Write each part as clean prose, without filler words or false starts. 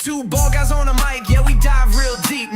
Two ball guys on the mic, yeah, we dive real deep.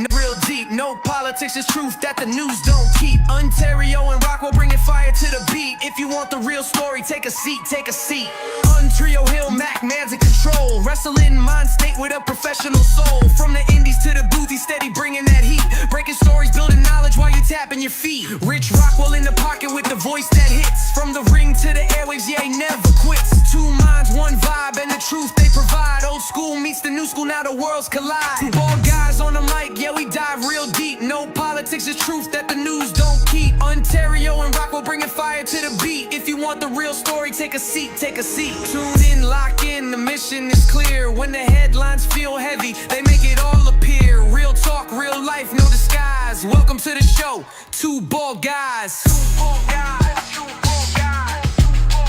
No politics, it's truth that the news don't keep. Unterryo and Rockwell bringing fire to the beat. If you want the real story, take a seat, take a seat. Unterryo Hill, Manz in control. Wrestling mind state with a professional soul. From the indies to the booth, he's steady bringing that heat. Breaking stories, building knowledge while you're tapping your feet. Rich Rockwell in the pocket with the voice that hits. From the ring to the airwaves, yeah, he never quits. Two minds, one vibe, and the truth they provide. Old school meets the new school, now the worlds collide. Two ball guys on the mic, yeah, we dive real deep. No politics, it's truth that the news don't keep. Unterryo and Rockwell bringing fire to the beat. If you want the real story, take a seat, take a seat. Tune in, lock in, the mission is clear. When the headlines feel heavy, they make it all appear. Real talk, real life, no disguise. Welcome to the show, Two Ball Guys. Two Ball Guys, Two Ball Guys, Two Ball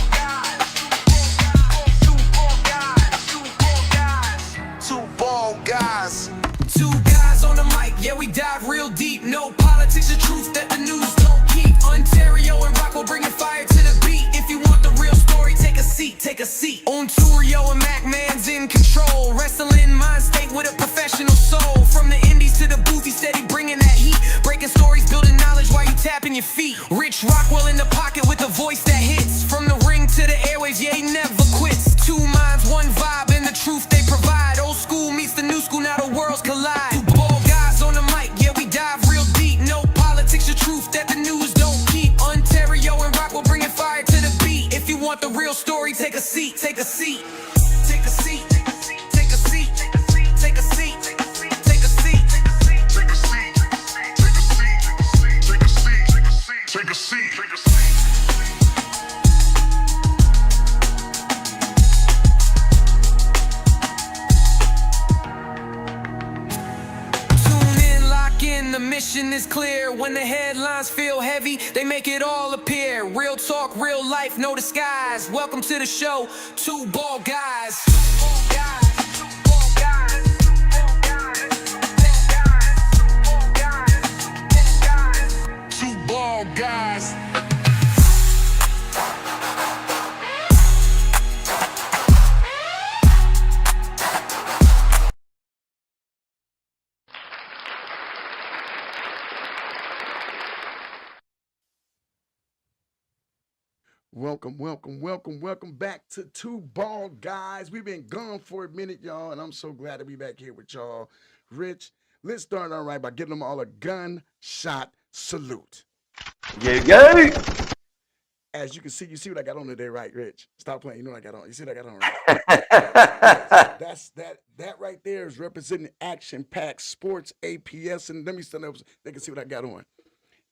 Guys, Two Ball Guys, Two Ball Guys. Two guys on the mic, yeah, we dive real deep. No politics, the truth that the news don't keep. Unterryo and Rockwell bringing fire to the beat. If you want the real story, take a seat, take a seat. Unterryo and Manz in control. Wrestling mind state with a professional soul. From the indies to the booth, he's steady bringing that heat. Breaking stories, building knowledge while you tapping your feet. Rich Rockwell in the pocket with a voice that hits. From the ring to the airwaves, yeah, he never quits. Two minds, one vibe, and the truth they provide. Old school meets the new school, now the worlds collide. Two ball guys on the mic, yeah, we dive real deep. No politics, the truth that the news don't keep. Unterryo and Rockwell bringing fire to the beat. If you want the real story, take a seat, take a seat. Take a seat, take a seat, take a seat, take a seat, take a seat, take a seat, take a seat, take a seat, take a seat. The mission is clear. When the headlines feel heavy, they make it all appear. Real talk, real life, no disguise. Welcome to the show, Two Ball Guys. Two Ball Guys, Two Ball Guys, Two Ball Guys, Two Ball Guys. Welcome back to Two Ball Guys. We've been gone for a minute, y'all, and I'm so glad to be back here with y'all. Rich, let's start all right by giving them all a gunshot salute. Yeah. As you can see, you see what I got on today, right, Rich? Stop playing. You know what I got on. You see what I got on, right? That right there is representing Action Pack Sports APS, and let me stand up so they can see what I got on.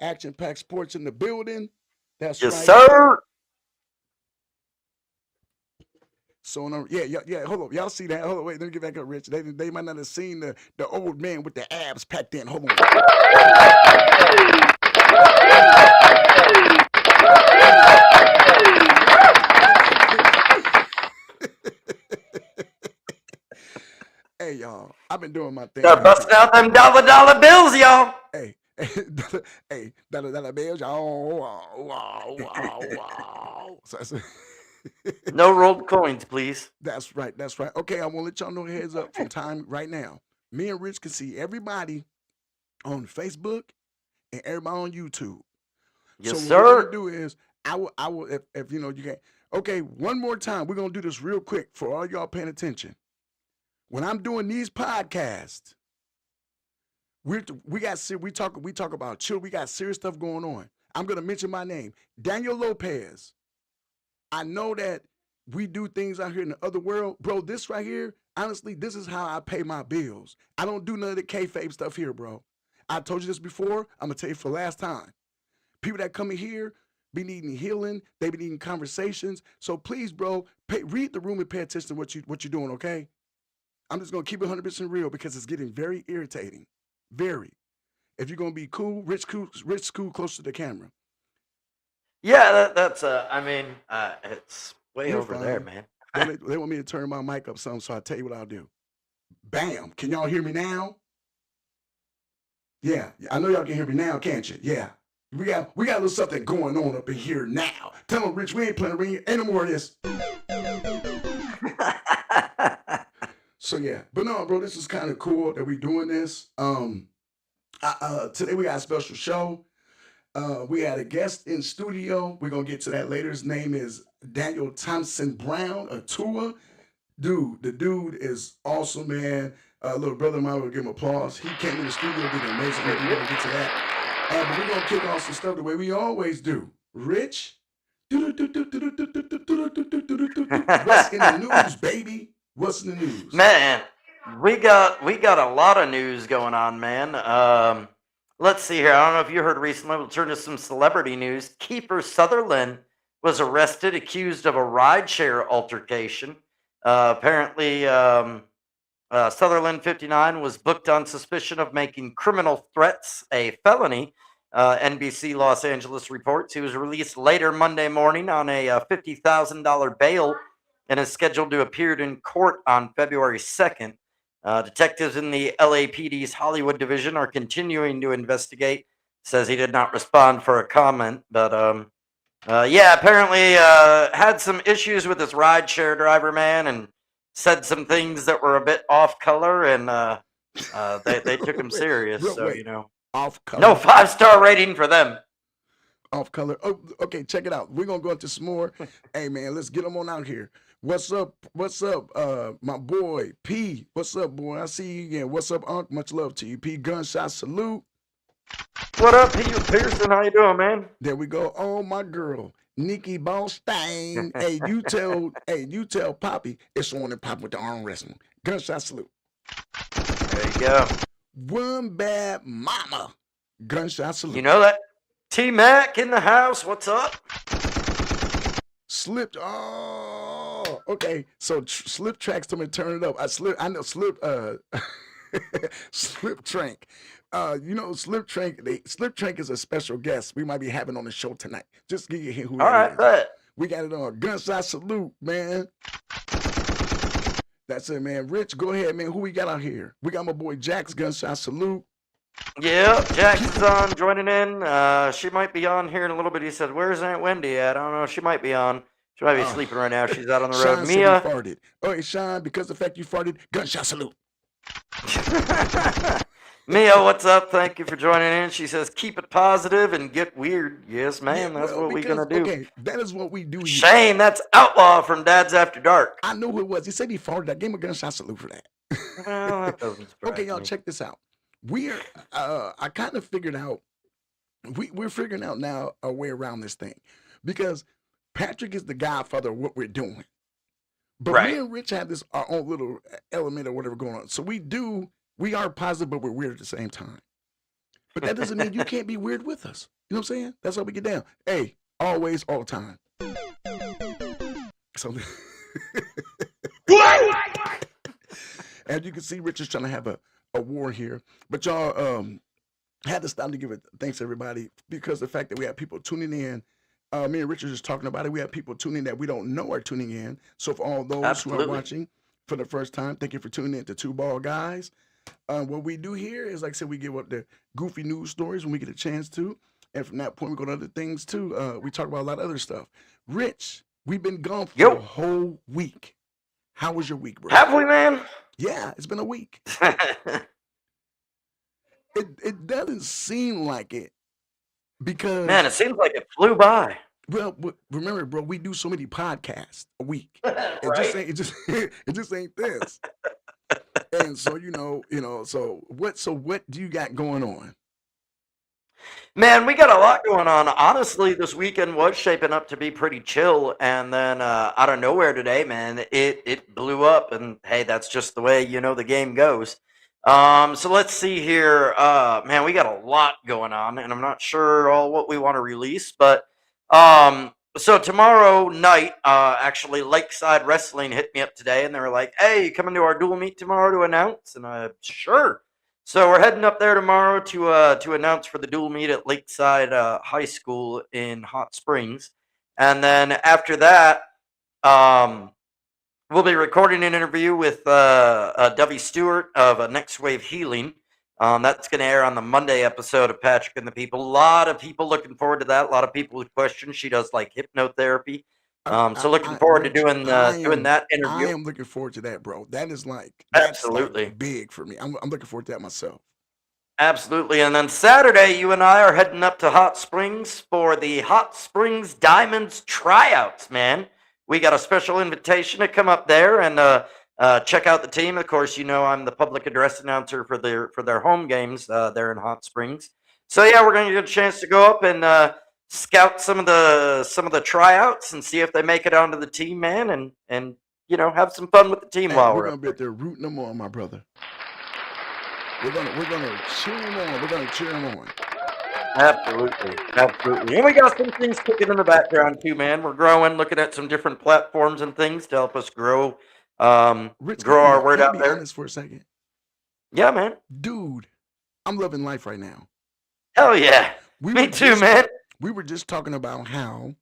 Action Pack Sports in the building. That's yes, right. sir. So yeah. Hold on, y'all see that? Hold on, wait. Let me get back up, Rich. They might not have seen the old man with the abs packed in. Hold on. Hey y'all, I've been doing my thing. Start busting out them dollar bills, y'all. Hey, dollar bills, y'all. No rolled coins, please. That's right. Okay, I want to let y'all know heads up from time right now. Me and Rich can see everybody on Facebook and everybody on YouTube. Yes, so sir. What we're gonna do is I will if you know you can. Okay, one more time. We're gonna do this real quick for all y'all paying attention. When I'm doing these podcasts, we talk about chill. We got serious stuff going on. I'm gonna mention my name, Daniel Lopez. I know that we do things out here in the other world. Bro, this right here, honestly, this is how I pay my bills. I don't do none of the kayfabe stuff here, bro. I told you this before. I'm going to tell you for the last time. People that come in here be needing healing. They be needing conversations. So please, bro, read the room and pay attention to what you're doing, okay? I'm just going to keep it 100% real because it's getting very irritating. Very. If you're going to be cool, Rich cool, close to the camera. Yeah, that's it's way You're over fine. there, man. They want me to turn my mic up some, so I'll tell you what I'll do. Bam. Can y'all hear me now? Yeah. I know y'all can hear me now, can't you? Yeah. We got a little something going on up in here now. Tell them, Rich, we ain't playing ring. Ain't no more of this. So yeah, but no, bro, this is kind of cool that we doing this. Today we got a special show. We had a guest in studio. We're gonna get to that later. His name is Daniel Thompson Brown, ATUA. Dude, the dude is awesome, man. Little brother of mine, will give him applause. He came in the studio, did an amazing work. We're gonna get to that. But we're gonna kick off some stuff the way we always do. Rich, what's in the news, baby? What's in the news? Man, we got a lot of news going on, man. Let's see here. I don't know if you heard recently. We'll turn to some celebrity news. Kiefer Sutherland was arrested, accused of a rideshare altercation. Apparently, Sutherland, 59, was booked on suspicion of making criminal threats a felony. NBC Los Angeles reports he was released later Monday morning on a $50,000 bail and is scheduled to appear in court on February 2nd. Detectives in the LAPD's Hollywood division are continuing to investigate. Says he did not respond for a comment, but yeah, apparently had some issues with this rideshare driver, man, and said some things that were a bit off color, and they took him serious. So you know, off color. No 5-star rating for them. Off color. Oh, okay, check it out. We're gonna go into some more. Hey man, let's get them on out here. What's up? What's up, my boy P? What's up, boy? I see you again. What's up, Unc? Much love to you, P. Gunshot salute. What up, P. Pearson? How you doing, man? There we go. Oh, my girl, Nikki Ballstein. Hey, you tell Poppy it's on and Pop with the arm wrestling. Gunshot salute. There you go. One bad mama. Gunshot salute. You know that? T-Mac in the house. What's up? Slipped. Oh, okay. So Slip Tracks told me to turn it up. I know Slip. Slip Trank. You know Slip Trank. Slip Trank is a special guest we might be having on the show tonight. Just give you a hint who. All right, bet. We got it on. Gunshot salute, man. That's it, man. Rich, go ahead, man. Who we got out here? We got my boy Jax. Gunshot salute. Yeah, Jax is on, joining in. She might be on here in a little bit. He said, "Where's Aunt Wendy at?" I don't know. She might be on. She might be sleeping right now. She's out on the road. Sean Mia. farted. Oh, hey, Sean, because of the fact you farted, gunshot salute. Mia, what's up? Thank you for joining in. She says, "Keep it positive and get weird." Yes, ma'am. Yeah, that's well, what we're going to do. Okay, that is what we do here. Shane, that's Outlaw from Dad's After Dark. I know who it was. He said he farted. I gave him a gunshot salute for that. Well, that doesn't surprise Okay, y'all, me. check this out. We are, I kind of figured out, we're figuring out now a way around this thing. Because Patrick is the godfather of what we're doing. But Right. me and Rich have this, our own little element or whatever going on. So we are positive, but we're weird at the same time. But that doesn't mean you can't be weird with us. You know what I'm saying? That's how we get down. Hey, always, all the time. So, as you can see, Rich is trying to have a war here. But y'all had to stop to give it thanks to everybody because the fact that we have people tuning in. Me and Richard just talking about it. We have people tuning that we don't know are tuning in. So for all those who Absolutely. are watching for the first time, thank you for tuning in to Two Ball Guys. What we do here is, like I said, we give up the goofy news stories when we get a chance to. And from that point, we go to other things too. We talk about a lot of other stuff. Rich, we've been gone for a whole week. How was your week, bro? Have we, man? Yeah, it's been a week. It doesn't seem like it because Man, it seems like it flew by. well, remember, bro, we do so many podcasts a week. It Right? just ain't it just ain't this. And so so what do you got going on? Man, we got a lot going on. Honestly, this weekend was shaping up to be pretty chill, and then out of nowhere today, man, it blew up, and hey, that's just the way the game goes. So let's see here. Man, we got a lot going on, and I'm not sure all what we want to release, but so tomorrow night, actually, Lakeside Wrestling hit me up today, and they were like, "Hey, you coming to our dual meet tomorrow to announce?" And I sure. So we're heading up there tomorrow to announce for the dual meet at Lakeside High School in Hot Springs, and then after that, we'll be recording an interview with Dovey Stewart of Next Wave Healing. That's going to air on the Monday episode of Patrick and the People. A lot of people looking forward to that. A lot of people with questions. She does like hypnotherapy. So looking forward to Rich, doing that I interview. am looking forward to that, bro. That's like Absolutely. big for me. I'm looking forward to that myself. Absolutely. And then Saturday, you and I are heading up to Hot Springs for the Hot Springs Diamonds tryouts, man. We got a special invitation to come up there and check out the team. Of course, you know I'm the public address announcer for their home games there in Hot Springs. So yeah, we're going to get a chance to go up and scout some of the tryouts and see if they make it onto the team, man, and you know, have some fun with the team Hey, while we're we're gonna up be there. up there rooting them on, my brother. We're gonna cheer him on. We're gonna cheer him on. Absolutely, absolutely. And we got some things cooking in the background too, man. We're growing, looking at some different platforms and things to help us grow, Rich, grow our word can I out be there. honest for a second? Yeah, man. Dude, I'm loving life right now. Hell yeah. We Me were too, just man. we were just talking about how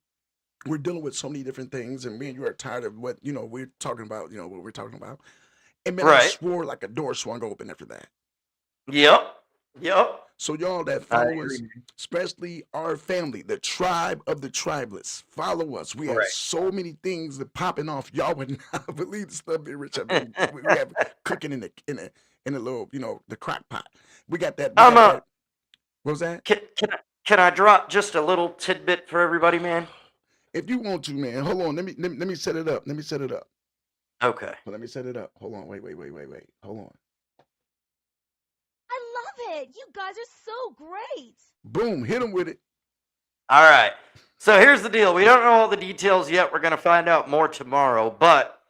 we're dealing with so many different things, and me and you are tired of what we're talking about. You know what we're talking about. And man, I Right. swore like a door swung open after that. Yep. Yep. So y'all that I follow us, agree. especially our family, the tribe of the tribeless, follow us. We have Right. so many things that popping off. Y'all would not believe the stuff that Rich. I mean, we have cooking in a little, the crock pot. We got that. We I'm got that. What was that? can I drop just a little tidbit for everybody, man? If you want to, man, hold on. Let me set it up. Let me set it up. Okay. Let me set it up. Hold on. Wait. Hold on. I love it. You guys are so great. Boom. Hit him with it. All right. So here's the deal. We don't know all the details yet. We're going to find out more tomorrow, but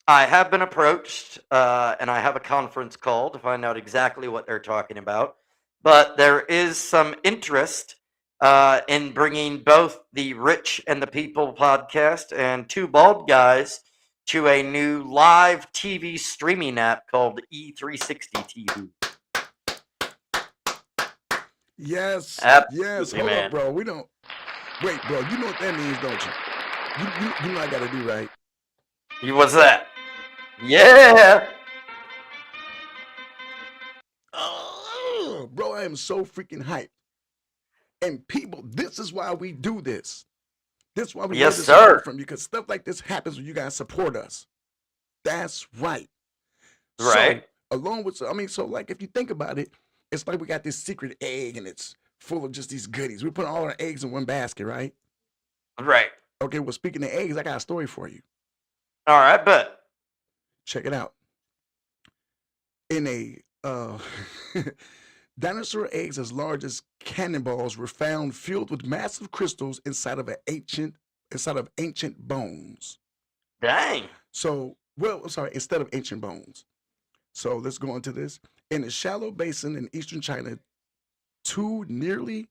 I have been approached, and I have a conference call to find out exactly what they're talking about. But there is some interest in bringing both the Rich and the People podcast and Two Bald Guys to a new live TV streaming app called E360 TV. Yes. Absolutely, Yes. Hold man. up, bro. We don't. Wait, bro. You know what that means, don't you? You know I got to do right. What's that? Yeah. Oh, bro, I am so freaking hyped. And people, this is why we do this. This is why we Yes, love the support sir. from you, because stuff like this happens when you guys support us. That's right. Right. So, along with, so like if you think about it, it's like we got this secret egg and it's full of just these goodies. We put all our eggs in one basket, right? Right. Okay, well, speaking of eggs, I got a story for you. All right, but Check it out. In a dinosaur eggs as large as cannonballs were found filled with massive crystals inside of ancient bones. dang. So, instead of ancient bones. So let's go into this. In a shallow basin in eastern China, two nearly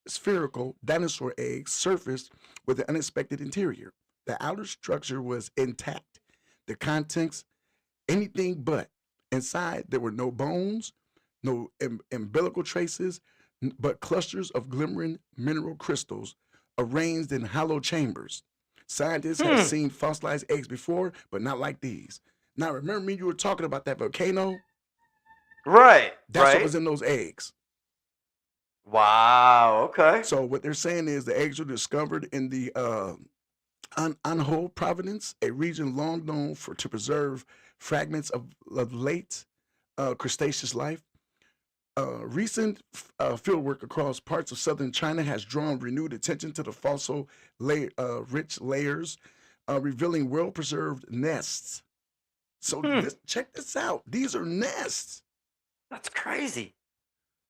spherical dinosaur eggs surfaced with an unexpected interior. The outer structure was intact. The contents, anything but. Inside, there were no bones, no umbilical traces, but clusters of glimmering mineral crystals arranged in hollow chambers. Scientists have seen fossilized eggs before, but not like these. Now, remember me, you were talking about that volcano? Right. That's what Right. was in those eggs. Wow. Okay. So what they're saying is the eggs were discovered in the Anho province, a region long known to preserve fragments of late Cretaceous life. Recent fieldwork across parts of southern China has drawn renewed attention to the fossil rich layers, revealing well-preserved nests. So check this out. These are nests. That's crazy.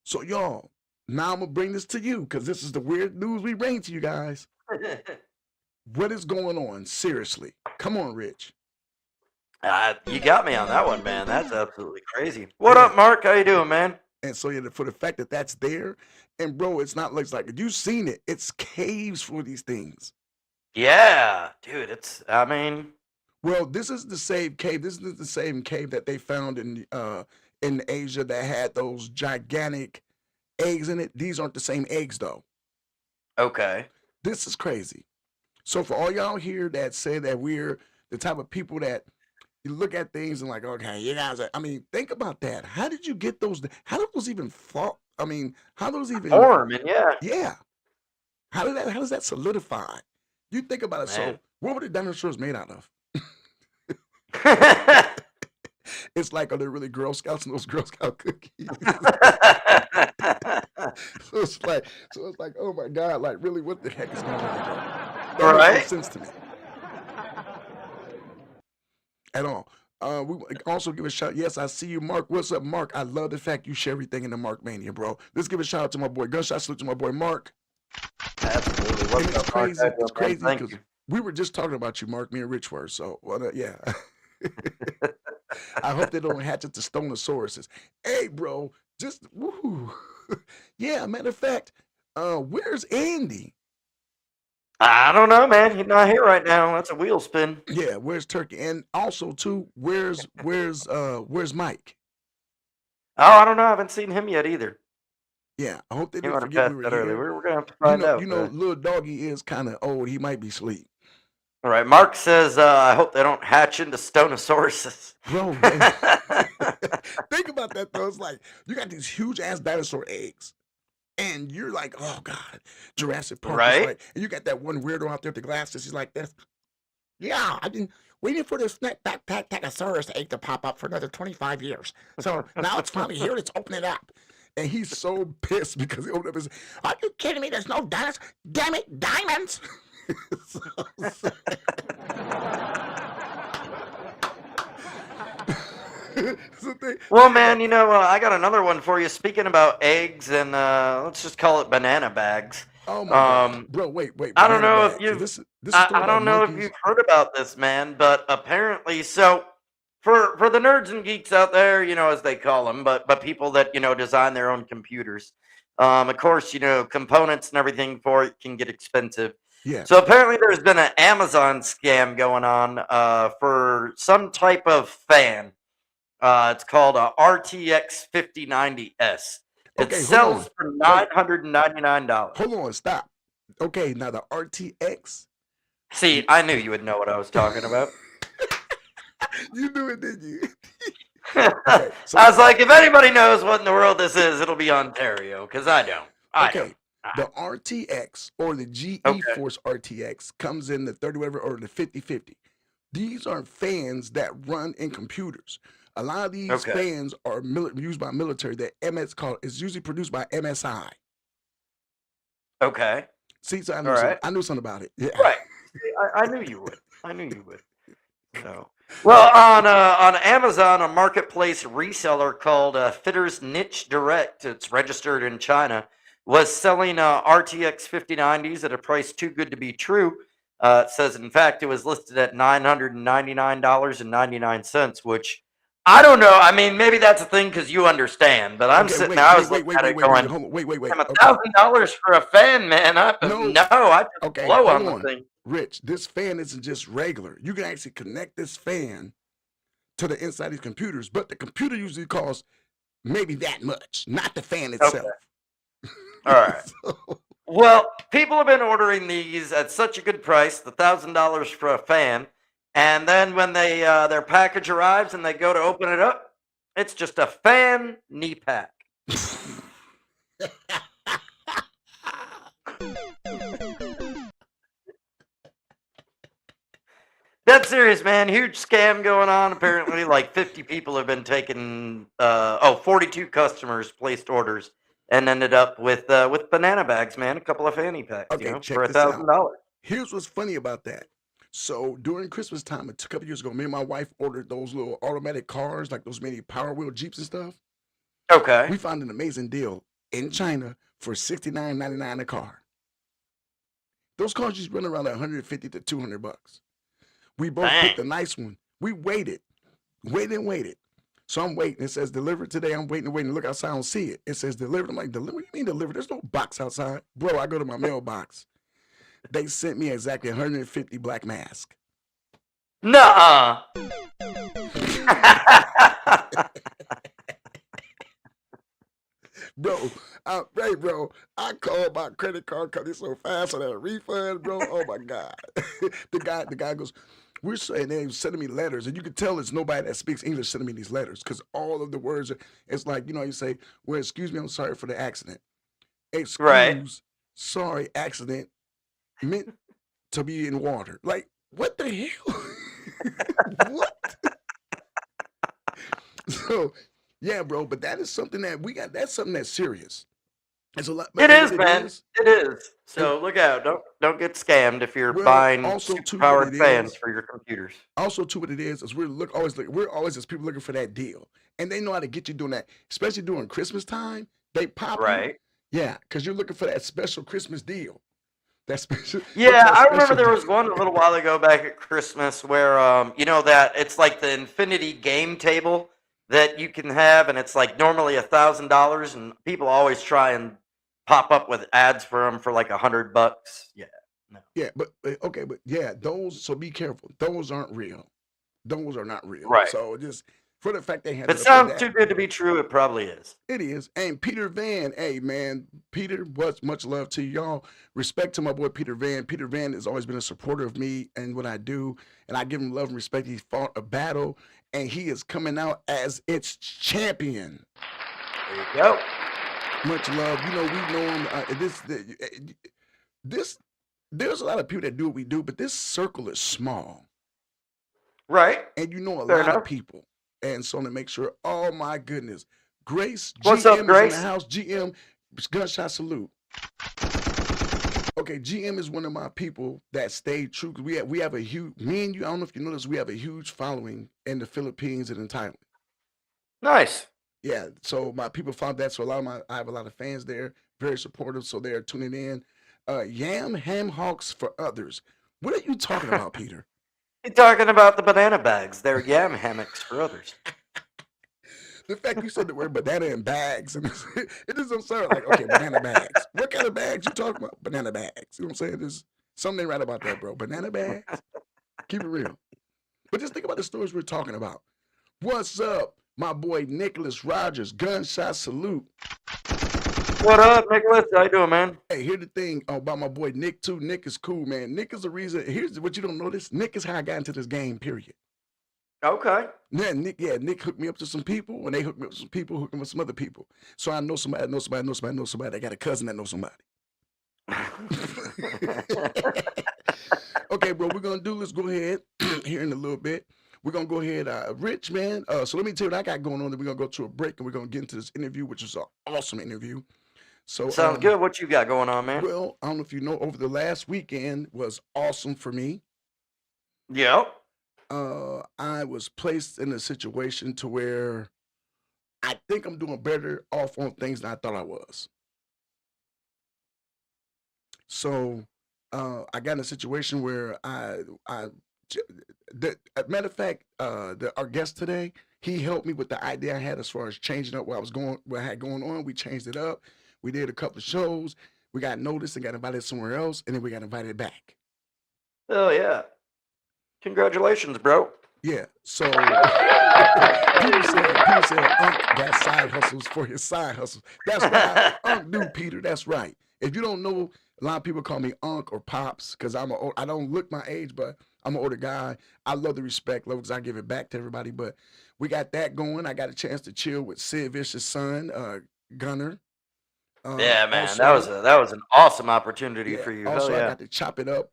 So y'all, now I'm gonna bring this to you because this is the weird news we bring to you guys. What is going on? Seriously, come on, Rich. You got me on that one, man. That's absolutely crazy. What up, Mark? How you doing, man? And so yeah, for the fact that that's there, and bro, it's not like you've seen it. It's caves for these things. Yeah, dude. It's. I mean, Well, this is the same cave. This is the same cave that they found in Asia that had those gigantic eggs in it. These aren't the same eggs though. okay. This is crazy. So for all y'all here that say that we're the type of people that you look at things and like, okay, you guys are, think about that. How did you get those? How did those even fall? How those even Form and yeah. Yeah. How does that solidify? You think about it. Man. So, what were the dinosaurs made out of? It's like, are they really Girl Scouts and those Girl Scout cookies? so it's like, oh my God, like really, what the heck is going on? That makes no Right? sense to me at all. We also give a shout. Yes, I see you, Mark. What's up, Mark? I love the fact you share everything in the Mark Mania, bro. Let's give a shout out to my boy. Gunshot salute to my boy Mark. Absolutely. And What's it's up, Mark? crazy. How you It's doing, man? crazy Thank because you. we were just talking about you, Mark. Me and Rich were. So, well, yeah. I hope they don't hatch it to Stonosauruses. Hey, bro, just woohoo. Yeah, matter of fact, where's Andy? I don't know, man. He's not here right now. That's a wheel spin. Yeah, where's Turkey? And also too, where's Mike? Oh, I don't know. I haven't seen him yet either. Yeah, I hope they He didn't might have forget we passed were that early. here. We're gonna have to find out. Little doggy is kind of old. He might be asleep. All right. Mark says, I hope they don't hatch into Stonosauruses. Bro, think about that though. It's like you got these huge ass dinosaur eggs. And you're like, oh God, Jurassic Park. Right? Right. And you got that one weirdo out there with the glasses. He's like this. Yeah, I've been waiting for this backpackosaurus egg to pop up for another 25 years. So now it's finally here. Let's open it up. And he's so pissed because he opened up his. Are you kidding me? There's no diamonds. Damn it, diamonds! Well, man, I got another one for you. Speaking about eggs and let's just call it banana bags. Oh my God, bro! Wait. I don't know bags. if you've. This I don't know if monkeys. you've heard about this, man, but apparently, so for the nerds and geeks out there, as they call them, but people that design their own computers. Of course, components and everything for it can get expensive. Yeah. So apparently, there's been an Amazon scam going on for some type of fan. It's called a RTX 5090S. It Okay, sells for $999. Hold on, stop. Okay, now the RTX. See, I knew you would know what I was talking about. You knew it, didn't you? Okay, so I was like, if anybody knows what in the world this is, it'll be Unterryo, because I don't. Okay, the RTX or the GeForce RTX comes in the 30 whatever or the 5050. These are fans that run in computers. A lot of these fans are used by military. That it's usually produced by MSI. Okay. See, so I knew something about it. Yeah. Right. I knew you would. I knew you would. So, well, on Amazon, a marketplace reseller called Fitters Niche Direct, it's registered in China, was selling RTX 5090s at a price too good to be true. It says, in fact, it was listed at $999.99, which I don't know. I mean, maybe that's a thing because you understand, but I'm sitting there. I was looking at it going, wait. $1,000 for a fan, man. I just blow on the thing. Rich, this fan isn't just regular. You can actually connect this fan to the inside of these computers, but the computer usually costs maybe that much, not the fan itself. All right. Well, people have been ordering these at such a good price, the $1,000 for a fan, and then when they their package arrives and they go to open it up, it's just a fan knee pack. That's serious, man. Huge scam going on. Apparently, like 50 people have been taking. 42 customers placed orders and ended up with banana bags, man. A couple of fanny packs, Okay, for $1,000. Here's what's funny about that. So during Christmas time, a couple years ago, me and my wife ordered those little automatic cars, like those mini Power Wheel Jeeps and stuff. Okay. We found an amazing deal in China for $69.99 a car. Those cars just run around $150 to $200. We both picked the nice one. We waited. So I'm waiting. It says delivered today. I'm waiting. Look outside. I don't see it. It says delivered. I'm like, delivered? What do you mean delivered? There's no box outside. Bro, I go to my mailbox. They sent me exactly 150 black masks. Nuh-uh. Bro, I called my credit card company so fast on that refund, bro. Oh my God. The guy goes, we're saying they're sending me letters, and you can tell it's nobody that speaks English sending me these letters because all of the words it's like, you say, well, excuse me, I'm sorry for the accident. Excuse, sorry, accident. Meant to be in water. Like, what the hell? What? So, yeah, bro, but that is something that we got. That's something that's serious. It's a lot. It is, man. It is. So look out. Don't get scammed if you're buying also, too, what powered it fans is- for your computers. Also, too, what it is we're always as people looking for that deal, and they know how to get you doing that, especially during Christmas time. They pop you. Right. Yeah, because you're looking for that special Christmas deal. That special. Yeah, that I remember special there deal. was one a little while ago back at Christmas where you know that it's like the infinity game table that you can have, and it's like normally $1,000, and people always try and pop up with ads for them for like $100. Yeah. No. Yeah, but okay, but yeah, those. So be careful. Those aren't real. Those are not real. Right. So just for the fact they had If it sounds too good to be true, it probably is. It is. And Peter Van, hey man, Peter, much love to y'all. Respect to my boy Peter Van. Peter Van has always been a supporter of me and what I do, and I give him love and respect. He fought a battle, and he is coming out as its champion. There you go. Much love. You know, we know him. There's a lot of people that do what we do, but this circle is small, Right. and you know a Fair lot enough. of people. And so to make sure, oh my goodness, Grace, What's GM up, is Grace? in the house. GM, gunshot salute. Okay, GM is one of my people that stayed true. We have a huge, me and you, I don't know if you noticed, we have a huge following in the Philippines and in Thailand. Nice. Yeah, so my people found that. So I have a lot of fans there, very supportive. So they're tuning in. Yam ham hawks for others. What are you talking about, Peter? You're talking about the banana bags. They're yam hammocks for others. The fact you said the word banana and bags, and it doesn't sound like, okay, banana bags. What kind of bags you talking about? Banana bags. You know what I'm saying? There's something right about that, bro. Banana bags. Keep it real. But just think about the stories we're talking about. What's up, my boy Nicholas Rogers? Gunshot salute. What up, Nicholas? How you doing, man? Hey, here's the thing about my boy Nick, too. Nick is cool, man. Nick is the reason. Here's what you don't notice. Nick is how I got into this game, period. Okay. Yeah, Nick hooked me up to some people. When they hooked me up to some people, hooked me up with some other people. So I know somebody, know somebody, know somebody, know somebody. I got a cousin that knows somebody. Okay, bro, let's go ahead here in a little bit. We're going to go ahead, Rich, man. So let me tell you what I got going on. Then we're going to go to a break, and we're going to get into this interview, which is an awesome interview. So Sounds good. What you got going on, man? Well, I don't know if you know, over the last weekend was awesome for me. Yep. I was placed in a situation to where I think I'm doing better off on things than I thought I was. So I got in a situation where matter of fact, our guest today, he helped me with the idea I had as far as changing up what I had going on. We changed it up. We did a couple of shows. We got noticed and got invited somewhere else, and then we got invited back. Oh yeah. Congratulations, bro. Yeah. So Peter said Unc got side hustles for his side hustles. That's right. Unc do, Peter. That's right. If you don't know, a lot of people call me Unc or Pops because I don't look my age, but I'm an older guy. I love the respect, love, because I give it back to everybody. But we got that going. I got a chance to chill with Sid Vicious' son, Gunner. Yeah, man. Also, that was an awesome opportunity for you. Also, Hell yeah. I got to chop it up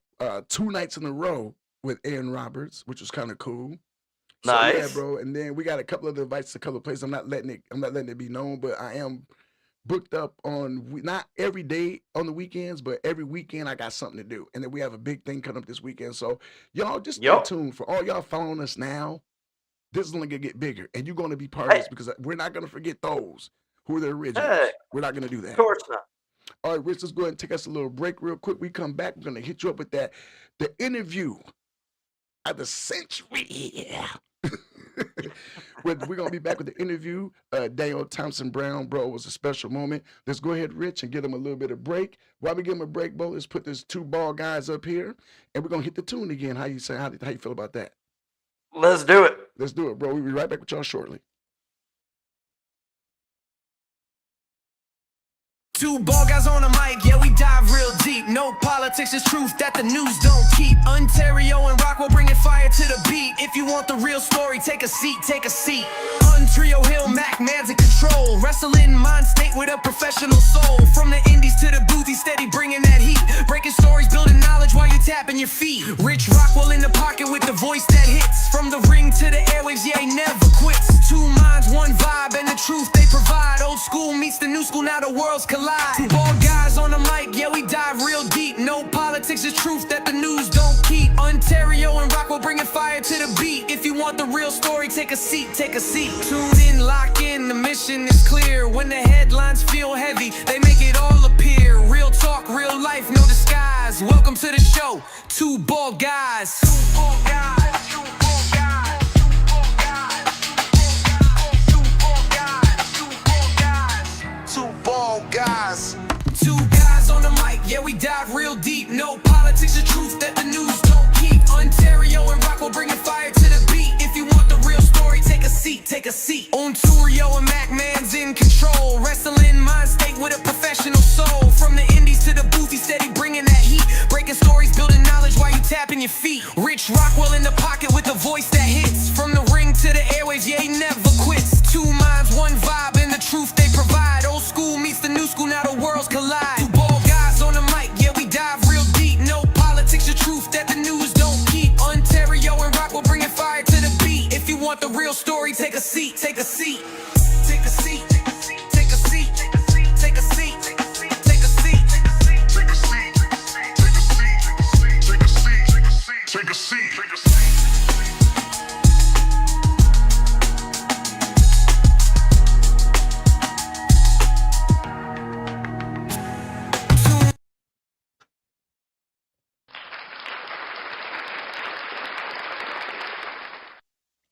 2 nights in a row with Aaron Roberts, which was kind of cool. So, Nice. yeah, bro. And then we got a couple of invites to a couple of places. I'm not letting it be known, but I am booked up on, not every day on the weekends, but every weekend I got something to do. And then we have a big thing coming up this weekend. So y'all just stay tuned. For all y'all following us now, this is only gonna get bigger, and you're gonna be part of this because we're not gonna forget those who are the originals. Hey. We're not gonna do that. Of course not. All right, Rich, let's go ahead and take us a little break real quick. We come back, we're gonna hit you up with the interview of the century. We're gonna be back with the interview. Daniel Brown-Thompson, bro, was a special moment. Let's go ahead, Rich, and give him a little bit of break. While we give him a break, bro, let's put this 2 ball guys up here, and we're gonna hit the tune again. How you say? How you feel about that? Let's do it. Let's do it, bro. We'll be right back with y'all shortly. 2 ball guys on the mic, yeah, we dive real deep. No politics, it's truth that the news don't keep. Unterryo and Rockwell bringing fire to the beat. If you want the real story, take a seat, take a seat. Unterryo Hill, Mac, Manz in control. Wrestling mind state with a professional soul. From the indies to the booth, he's steady bringing that heat. Breaking stories, building knowledge while you're tapping your feet. Rich Rockwell in the pocket with the voice that hits. From the ring to the airwaves, yeah, he never quits. Two minds, one vibe, and the truth they provide. Old school meets the new school, now the worlds collide. Two bald guys on the mic, yeah, we dive real deep. No politics, is truth that the news don't keep. Unterryo and Rockwell bringing fire to the beat. If you want the real story, take a seat, take a seat. Tune in, lock in, the mission is clear. When the headlines feel heavy, they make it all appear. Real talk, real life, no disguise. Welcome to the show, Two Bald Guys. Two bald guys, two bald guys, two bald guys, two bald guys, two bald guys. Two guys on the mic, yeah, we dive real deep. No politics, the truth that the news don't keep. Unterryo and Rockwell bringing fire to the beat. If you want the real story, take a seat, take a seat. Unterryo and Manz in control. Wrestling mind state with a professional soul. From the indies to the booth, he's steady bringing that heat. Breaking stories, building knowledge while you tapping your feet. Rich Rockwell in the pocket with the voice that hits. From the ring to the airwaves, yeah, he never quits. Two minds, one vibe, and the truth they provide. Old school meets the new school, now the worlds collide. Two bald guys on the mic, yeah, we dive real deep. No politics, the truth that the news don't keep. Unterryo and Rockwell bringing fire to the beat. If you want the real story, take a seat, take a seat. Take a seat, take a seat, take a seat, take a seat, take a seat, take a seat, take a seat, take a seat, take a seat, take a seat.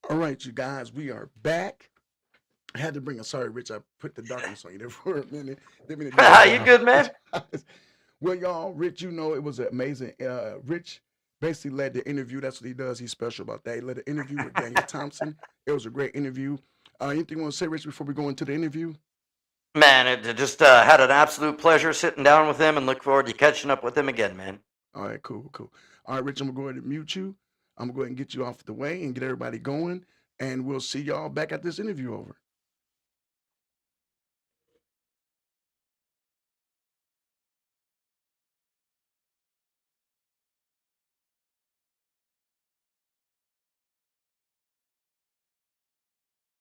All right, you guys, we are back. I had to bring a sorry, Rich. I put the darkness on you there for a minute. You good, man? Well, y'all, Rich, you know it was amazing. Rich basically led the interview. That's what he does. He's special about that. He led the interview with Daniel Thompson. It was a great interview. Anything you want to say, Rich, before we go into the interview? Man, it just had an absolute pleasure sitting down with him and look forward to catching up with him again, man. All right, cool. All right, Rich, I'm going to go ahead and mute you. I'm going to go ahead and get you off the way and get everybody going. And we'll see y'all back at this interview over.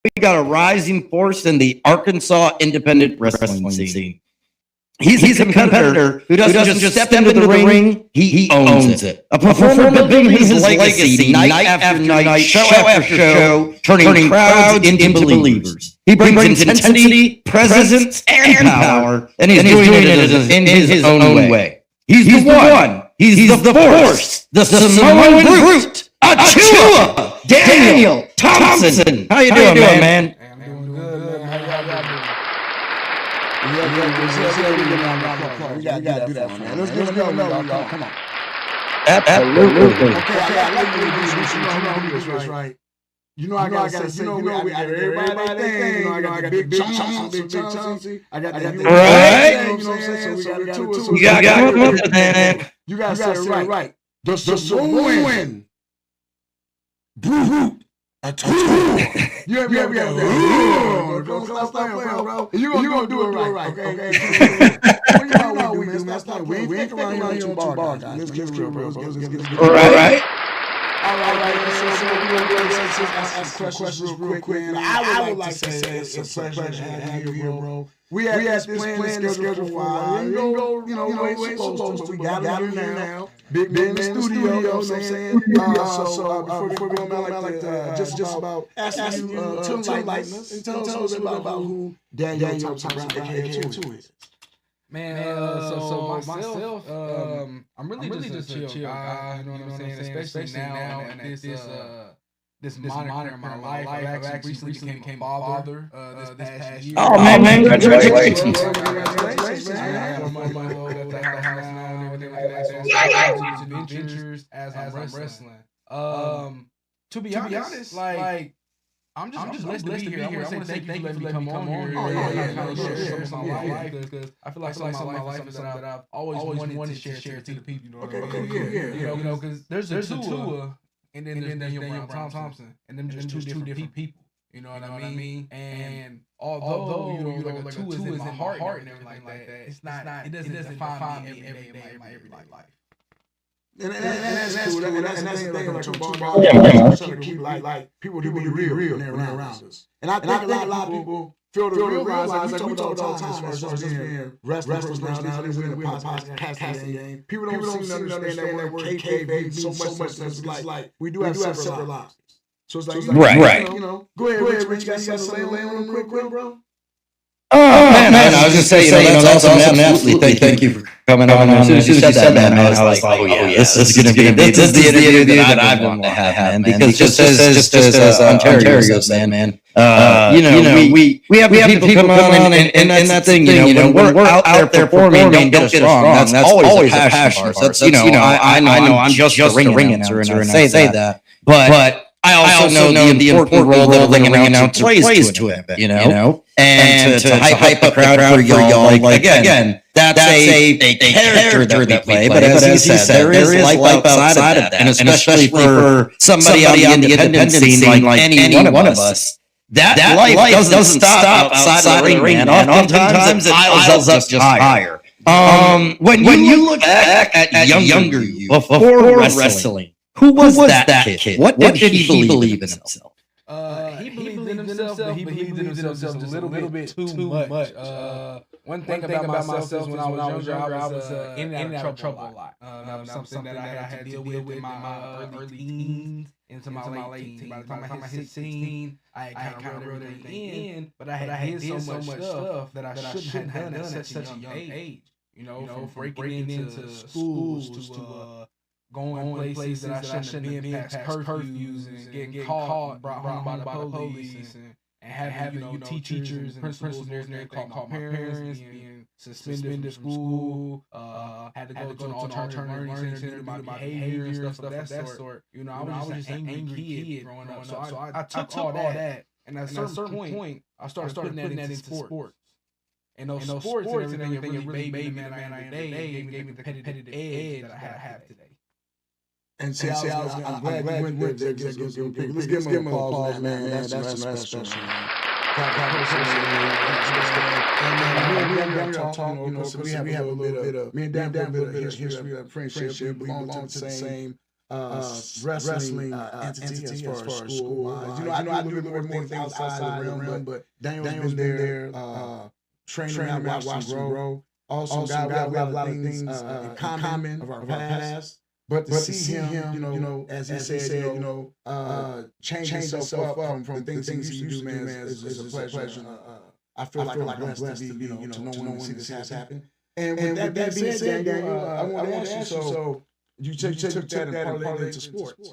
We got a rising force in the Arkansas independent wrestling scene. He's a competitor who doesn't just step into the ring, he owns it. A performer building his legacy night after night, show after show, turning crowds into believers. He brings intensity, presence, and power, and he's doing it in his own way. He's the one. He's the force, the Samoan brute, ATUA, Daniel Thompson. How you doing, man? I'm doing good, man. How y'all doing? We got to do that, man. Let's give them y'all. Come on. Absolutely. Right. You know, I gotta say, we got everybody thing. I got the big Chauncey. I got the right. You know what I'm saying? So we got two. You got man. You gotta say it right. The Samoan brute. ATUA. You hear me? Stop playing, bro. You gonna do it right, okay? You know how we do, man. Stop playing. We ain't around here on two bars, guys. Let's get real, bro. All right. All right. So we're gonna go ask some questions real quick. I would like to say it's a pleasure to have you here, bro. We had this plan scheduled for a while. We didn't go, we ain't supposed to. We got it here now. Big in the studio, you know what I'm saying? So before we go, I'd like to just about asking you to enlighten us and tell us a little bit about who Daniel Thompson, aka ATUA is. Man, so myself, I'm really just a chill guy, you know what I'm saying? Especially now and at this moniker in my life. I actually recently became a father this past year. Oh, man, congratulations. Congratulations, man. I'm at the house now and everything like that. Adventures as I'm wrestling. To be honest, like, I'm just blessed to be here. I want to say thank you for letting me come on here. Share some of my life because I feel like some of my life is something that I've always wanted to share to the people. You know what I mean? You know, because there's ATUA and then there's Daniel Brown-Thompson, and them just two different people. You know what I mean? And although you know like a two is in my heart and everything like that, it's not. It doesn't define me every day of my everyday life. And that's cool. And that's the thing. Like, keep like people to be real when they're around us. And I think a lot of people feel to realize, like we talk all the time, as far as being wrestling personalities, we're in the podcasting game. People don't seem to understand that word kayfabe means so much. It's like we do have separate lives. So it's like, Right. You know, go ahead, Rich. You got something to lay on them quick, bro? Oh, man, I was just saying, that's awesome. Absolutely. Thank you for coming on. As soon as you said that, man, I was like, oh yeah, this is going to be the interview that I want to have, man. Because just as Ontario said, man, you know, we have people come on, and that's the thing, you know, when we're out there performing, don't get us wrong, that's always a passion of ours. You know, I know I'm just a ring announcer, and I say that, but I also know the important role that a ring announcer plays to it, you know, and to hype up the crowd for y'all. Like again, that's a character that we play. But as he said, there is life outside of that, and especially for somebody on the independent scene like any one of us. That life doesn't stop outside of the ring, man. Oftentimes it piles up just higher. When you look back at younger you before wrestling, who was that kid? What did he believe in himself? He believed in himself, but he believed in himself just a little bit too much. One thing about myself when I was younger, I was in and out of trouble a lot. That was something that I had to deal with in my early teens into my late teens. By the time I hit 16, I had kind of wrote everything in, but I had did so much stuff that I shouldn't have done at such a young age. You know, from breaking into schools to going places that I shouldn't have been, past curfews and getting caught, brought home by the police, and having you know teachers and principals and everything call my parents, being suspended from school, had to go to an alternative learning center due to my behavior and stuff of that sort. You know, I was just an angry kid growing up. So I took all that, and at a certain point, I started putting that into sports. And those sports and everything, it really made me the man I am today, gave me the competitive edge that I have today. And see, I'm glad you went there. Let's give him a applause, man. That's special. We have a little bit of, me and Dan have a little bit of history of friendship. We belong to the same wrestling entity as far as school. You know, I do a little more things outside the realm, but Daniel's been there, training out, watching grow. Also, we have a lot of things in common of our past. But to see him, you know, as he said, change himself up from the things he used to do, man, is a pleasure. I feel like I'm blessed to be, to know when to see this happen. And with that being said, Daniel, I want to ask you, so you took that and parlayed into sports.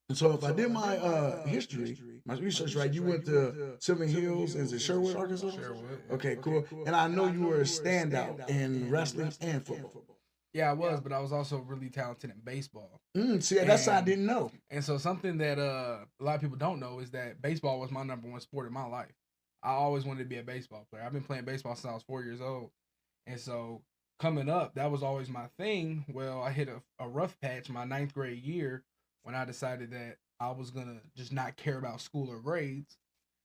And so if I did my history, my research right, you went to Silver Hills, is it Sherwood, Arkansas? Sherwood. Okay, cool. And I know you were a standout in wrestling and football. Yeah, I was, but I was also really talented in baseball. See, that's what I didn't know. And so something that a lot of people don't know is that baseball was my number one sport in my life. I always wanted to be a baseball player. I've been playing baseball since I was 4 years old. And so coming up, that was always my thing. Well, I hit a rough patch my 9th grade year when I decided that I was going to just not care about school or grades.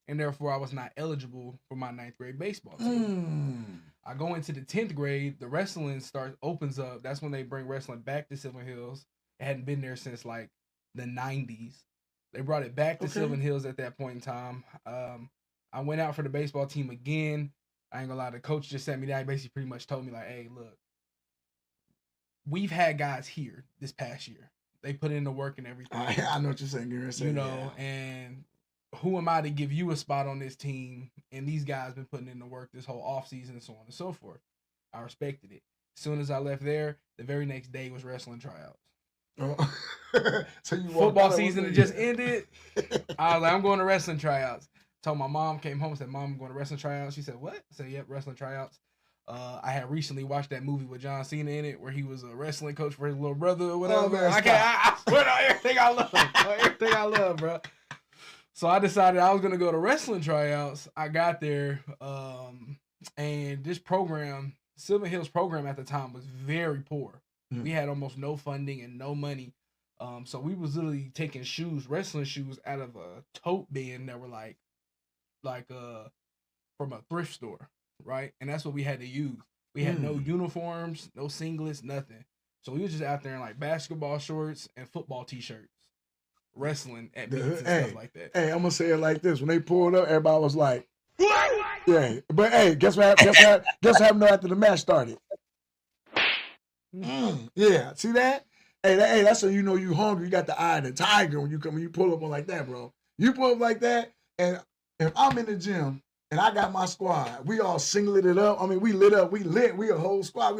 And therefore, I was not eligible for my 9th grade baseball team. I go into the 10th grade, the wrestling opens up. That's when they bring wrestling back to Silver Hills. It hadn't been there since like the 90s. They brought it back to Silver Hills at that point in time. I went out for the baseball team again. I ain't gonna lie, the coach just sat me down. He basically pretty much told me like, hey, look, we've had guys here this past year. They put in the work and everything. I know what you're saying. And who am I to give you a spot on this team? And these guys been putting in the work this whole offseason and so on and so forth. I respected it. As soon as I left there, the very next day was wrestling tryouts. So you football season had just ended. I was like, I'm going to wrestling tryouts. Told my mom, came home and said, Mom, I'm going to wrestling tryouts. She said, what? I said, yep, wrestling tryouts. I had recently watched that movie with John Cena in it where he was a wrestling coach for his little brother or whatever. I swear to everything I love. Everything I love, bro. So I decided I was going to go to wrestling tryouts. I got there, and this program, Silver Hills program at the time, was very poor. We had almost no funding and no money. So we was literally taking wrestling shoes, out of a tote bin that were like from a thrift store, right? And that's what we had to use. We had no uniforms, no singlets, nothing. So we was just out there in like basketball shorts and football t-shirts, wrestling at meets and stuff like that. Hey, I'm gonna say it like this: when they pulled up, everybody was like, "Yeah." But hey, guess what? Guess what happened after the match started? Yeah, see that? Hey, that's so you know you hungry. You got the eye of the tiger when you pull up on like that, bro. You pull up like that, and if I'm in the gym and I got my squad, we all singleted up. I mean, we lit up, we a whole squad.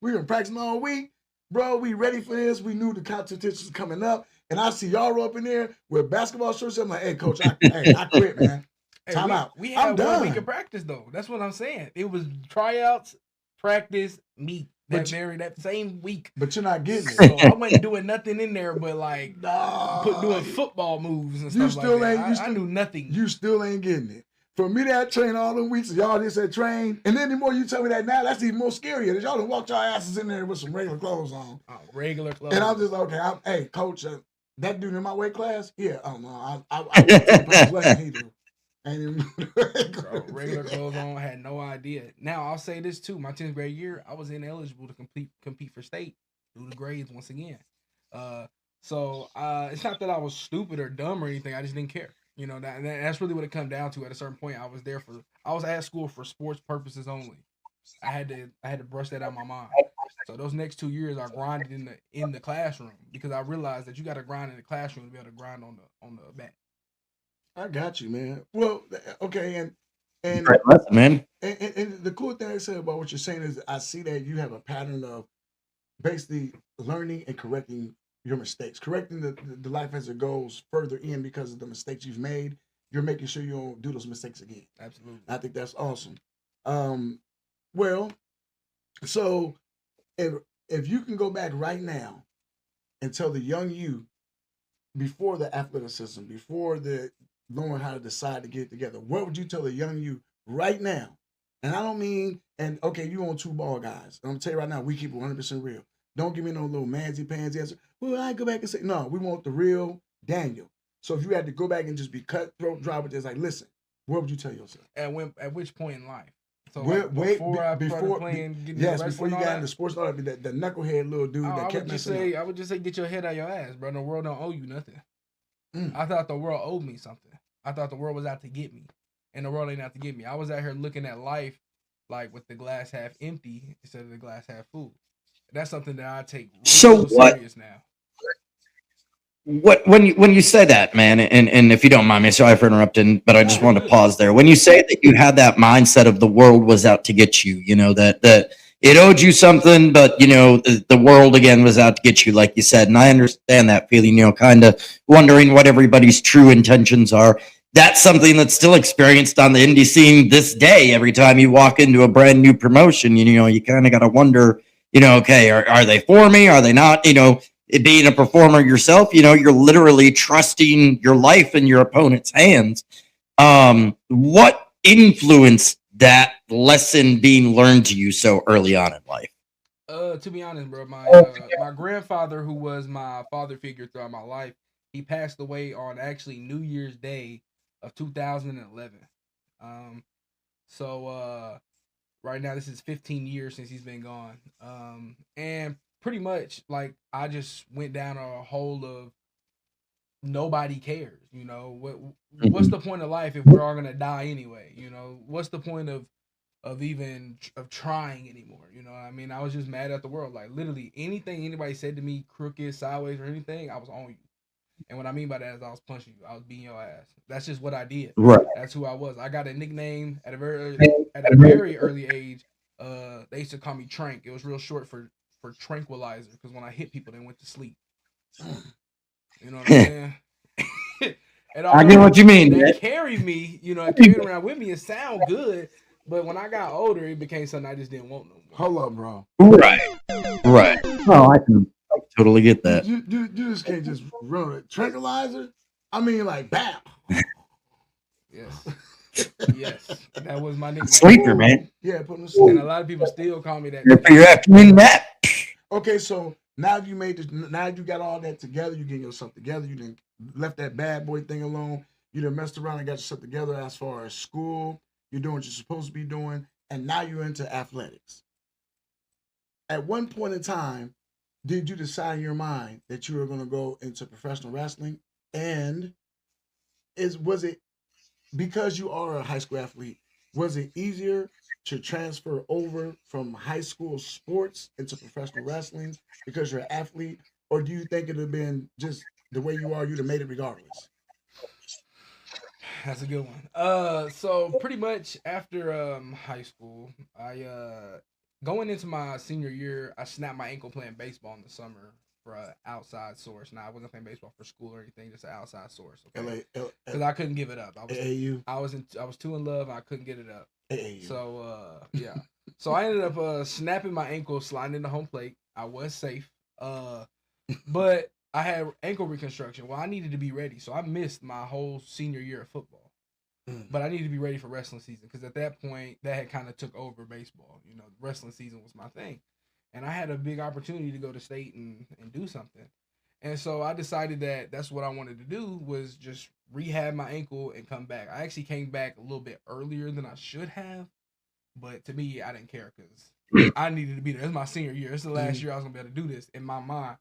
We been practicing all week, bro. We ready for this. We knew the competition's coming up, and I see y'all up in there with basketball shorts. I'm like, hey, coach, I quit, man. Time out. We had 1 week of practice though. That's what I'm saying. It was tryouts, practice, meet. That same week. But you're not getting it. So I wasn't doing nothing in there but like doing football moves and stuff like that. I knew nothing. You still ain't getting it. For me to train all them weeks, y'all just said train, and then the more you tell me that now, that's even more scarier. That y'all done walked your asses in there with some regular clothes on. Regular clothes. And I'm just okay. Hey, coach, that dude in my weight class, yeah. Oh no, I 2 pounds less than he do. Ain't even Bro, regular clothes on, had no idea. Now I'll say this too: my 10th grade year, I was ineligible to compete for state due to grades once again. So it's not that I was stupid or dumb or anything. I just didn't care. You know, that's really what it come down to. At a certain point, I was at school for sports purposes only. I had to brush that out of my mind. So those next 2 years, I grinded in the classroom because I realized that you got to grind in the classroom to be able to grind on the mat. I got you, man. Well, okay, and Great lesson, man. And the cool thing I said about what you're saying is I see that you have a pattern of basically learning and correcting your mistakes, correcting the life as it goes further in because of the mistakes you've made. You're making sure you don't do those mistakes again. Absolutely. I think that's awesome. Well, so if you can go back right now and tell the young you before the athleticism, before the knowing how to decide to get it together, what would you tell the young you right now? And I don't mean, and okay, you on 2 ball guys. I'm gonna tell you right now, we keep it 100% real. Don't give me no little pansy answer. Well, I go back and say, no, we want the real Daniel. So if you had to go back and just be cutthroat, dry with this, like, listen, what would you tell yourself? At which point in life? So before you got into sports, the knucklehead little dude that kept messing up. I would just say, get your head out your ass, bro. The world don't owe you nothing. I thought the world owed me something. I thought the world was out to get me, and the world ain't out to get me. I was out here looking at life like with the glass half empty instead of the glass half full. That's something that I take real serious now. When you say that, man, and if you don't mind me, sorry for interrupting, but I just want to pause there. When you say that you had that mindset of the world was out to get you, you know, that it owed you something, but you know, the world again was out to get you, like you said, and I understand that feeling, you know, kind of wondering what everybody's true intentions are. That's something that's still experienced on the indie scene this day. Every time you walk into a brand new promotion, you know, you kind of got to wonder, you know, okay, are they for me? Are they not? You know, being a performer yourself, you know, you're literally trusting your life in your opponent's hands. What influenced that lesson being learned to you so early on in life? To be honest, bro, my grandfather, who was my father figure throughout my life, he passed away on actually New Year's Day of 2011. So right now this is 15 years since he's been gone. And pretty much like I just went down a hole of nobody cares, you know. What's the point of life if we're all gonna die anyway? You know, what's the point of even trying anymore? You know what I mean? I was just mad at the world. Like literally anything anybody said to me, crooked, sideways, or anything, I was on you. And what I mean by that is I was punching you. I was beating your ass. That's just what I did. Right. That's who I was. I got a nickname at a very early age. They used to call me Trank. It was real short for tranquilizer, because when I hit people, they went to sleep. You know what I'm saying? And I get what you mean. They carried me, you know, carried around with me. It sound good, but when I got older, it became something I just didn't want no more. Hold up, bro. Right. Oh, I can totally get that. You just can't just run it. Tranquilizer? I mean, like, bam. Yes, that was my nickname. Sleeper, man. Yeah, put him to sleep. And a lot of people still call me that. For your afternoon nap. Okay, so now you made this. Now you got all that together. You getting yourself together. You didn't left that bad boy thing alone. You done messed around and got yourself together as far as school. You're doing what you're supposed to be doing, and now you're into athletics. At one point in time, did you decide in your mind that you were going to go into professional wrestling? And was it because you are a high school athlete? Was it easier to transfer over from high school sports into professional wrestling because you're an athlete, or do you think it'd have been just the way you are, you'd have made it regardless? That's a good one. So pretty much after high school, I going into my senior year, I snapped my ankle playing baseball in the summer for an outside source. Now I wasn't playing baseball for school or anything, just an outside source. Okay, because I couldn't give it up. I was too in love. And I couldn't get it up. AAU. So yeah. So I ended up snapping my ankle, sliding into home plate. I was safe. But I had ankle reconstruction. Well, I needed to be ready, so I missed my whole senior year of football. But I needed to be ready for wrestling season because at that point, that had kind of took over baseball. You know, wrestling season was my thing. And I had a big opportunity to go to state and do something. And so I decided that that's what I wanted to do was just rehab my ankle and come back. I actually came back a little bit earlier than I should have. But to me, I didn't care because I needed to be there. It's my senior year. It's the last year I was going to be able to do this in my mind.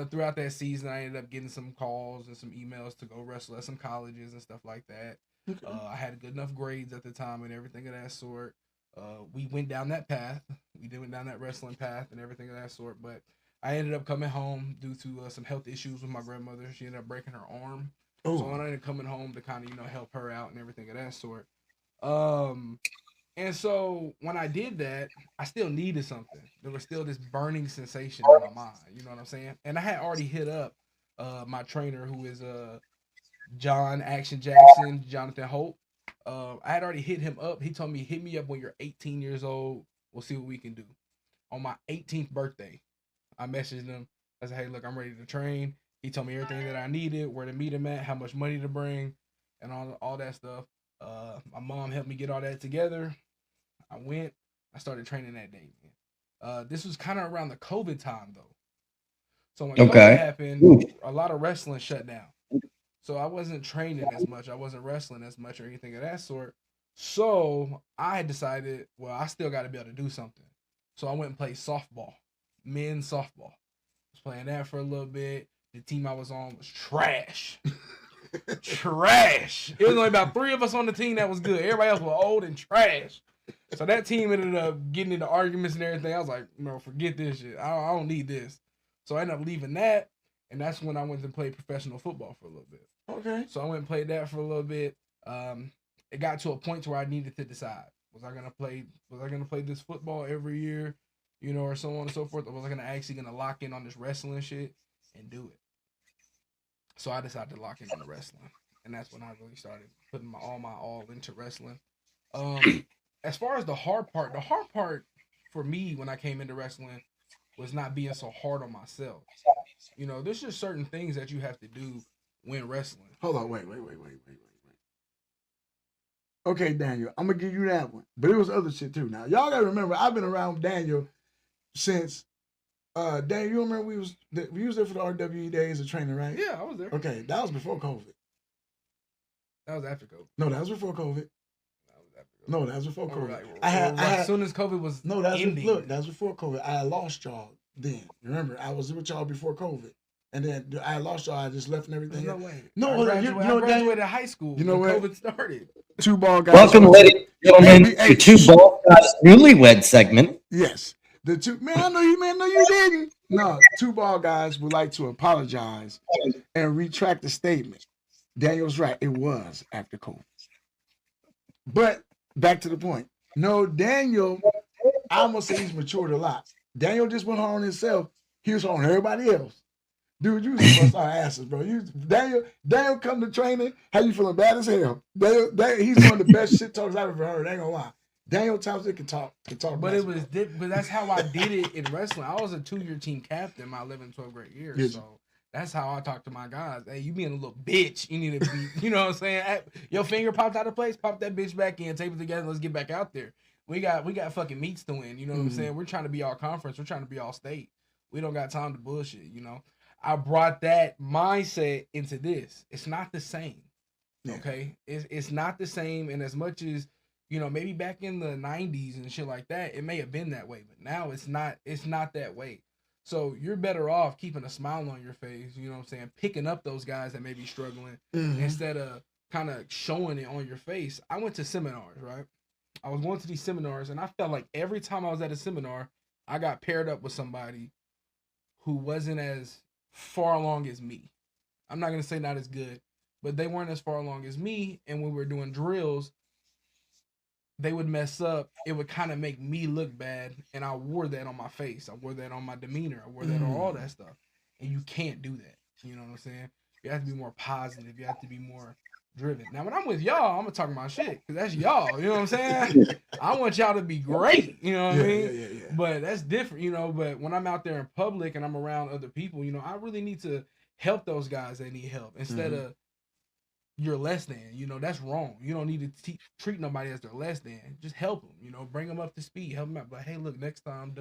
Throughout that season, I ended up getting some calls and some emails to go wrestle at some colleges and stuff like that. Okay. I had good enough grades at the time and everything of that sort. We went down that path. We went down that wrestling path and everything of that sort. But I ended up coming home due to some health issues with my grandmother. She ended up breaking her arm. Oh. So I ended up coming home to kind of, help her out and everything of that sort. And so when I did that, I still needed something. There was still this burning sensation in my mind. You know what I'm saying? And I had already hit up my trainer, who is John Action Jackson, Jonathan Holt. I had already hit him up. He told me, hit me up when you're 18 years old. We'll see what we can do. On my 18th birthday, I messaged him. I said, hey, look, I'm ready to train. He told me everything that I needed, where to meet him at, how much money to bring, and all that stuff. My mom helped me get all that together. I went. I started training that day, man. This was kind of around the COVID time, though. So when COVID happened, a lot of wrestling shut down. So I wasn't training as much. I wasn't wrestling as much or anything of that sort. So I had decided, well, I still got to be able to do something. So I went and played softball, men's softball. I was playing that for a little bit. The team I was on was trash. Trash. It was only about 3 of us on the team that was good. Everybody else was old and trash. So that team ended up getting into arguments and everything. I was like, no, forget this shit. I don't need this. So I ended up leaving that, and that's when I went to play professional football for a little bit. Okay. So I went and played that for a little bit. It got to a point where I needed to decide: was I gonna play this football every year, or so on and so forth, or was I gonna lock in on this wrestling shit and do it? So I decided to lock in on the wrestling, and that's when I really started putting my all into wrestling. As far as the hard part for me when I came into wrestling was not being so hard on myself. There's just certain things that you have to do when wrestling. Hold on, wait. Okay, Daniel, I'm gonna give you that one, but it was other shit too. Now, y'all gotta remember, I've been around Daniel since. Daniel, you remember we was there for the RWE days of training, right? Yeah, I was there. Okay, that was before COVID. That was after COVID. No, that was before COVID. No, that was before COVID. Right. As soon as COVID was ending. Look, that was before COVID. I had lost y'all then. Remember, I was with y'all before COVID. And then I lost y'all. I just left and everything. No way. No, I graduated high school. You know when what? COVID started. Two ball guys. Welcome, ladies and gentlemen, to Two Ball Guys Newlywed segment. Yes. The two, man, I know you didn't. No, Two Ball Guys would like to apologize and retract the statement. Daniel's right. It was after COVID. But back to the point. No, Daniel, I almost say he's matured a lot. Daniel just went hard on himself. He was on everybody else. Dude, you was bust our asses, bro. Daniel come to training. How you feeling? Bad as hell. Daniel, he's one of the best shit talks I've ever heard. I ain't gonna lie. Daniel Thompson can talk. But it was but that's how I did it in wrestling. I was a 2-year team captain my 11th, 12th grade years. Yes. So that's how I talk to my guys. Hey, you being a little bitch. You need to be, you know what I'm saying? Your finger popped out of place, pop that bitch back in, tape it together, let's get back out there. We got fucking meets to win, you know what I'm saying? We're trying to be all conference, we're trying to be all state. We don't got time to bullshit, I brought that mindset into this. It's not the same. Yeah. Okay, it's not the same, and as much as maybe back in the '90s and shit like that, it may have been that way, but now it's not. It's not that way. So you're better off keeping a smile on your face. You know what I'm saying? Picking up those guys that may be struggling instead of kind of showing it on your face. I went to seminars, right? I was going to these seminars, and I felt like every time I was at a seminar, I got paired up with somebody who wasn't as far along as me. I'm not gonna say not as good, but they weren't as far along as me. And when we were doing drills, they would mess up. It would kind of make me look bad, and I wore that on my face. I wore that on my demeanor. I wore that on all that stuff. And you can't do that. You know what I'm saying? You have to be more positive. You have to be more driven. Now, when I'm with y'all, I'm gonna talk my shit because that's y'all. You know what I'm saying? I want y'all to be great. You know what I mean? Yeah. But that's different, But when I'm out there in public and I'm around other people, I really need to help those guys that need help instead of you're less than. That's wrong. You don't need to treat nobody as they're less than. Just help them. Bring them up to speed. Help them out. But hey, look, next time,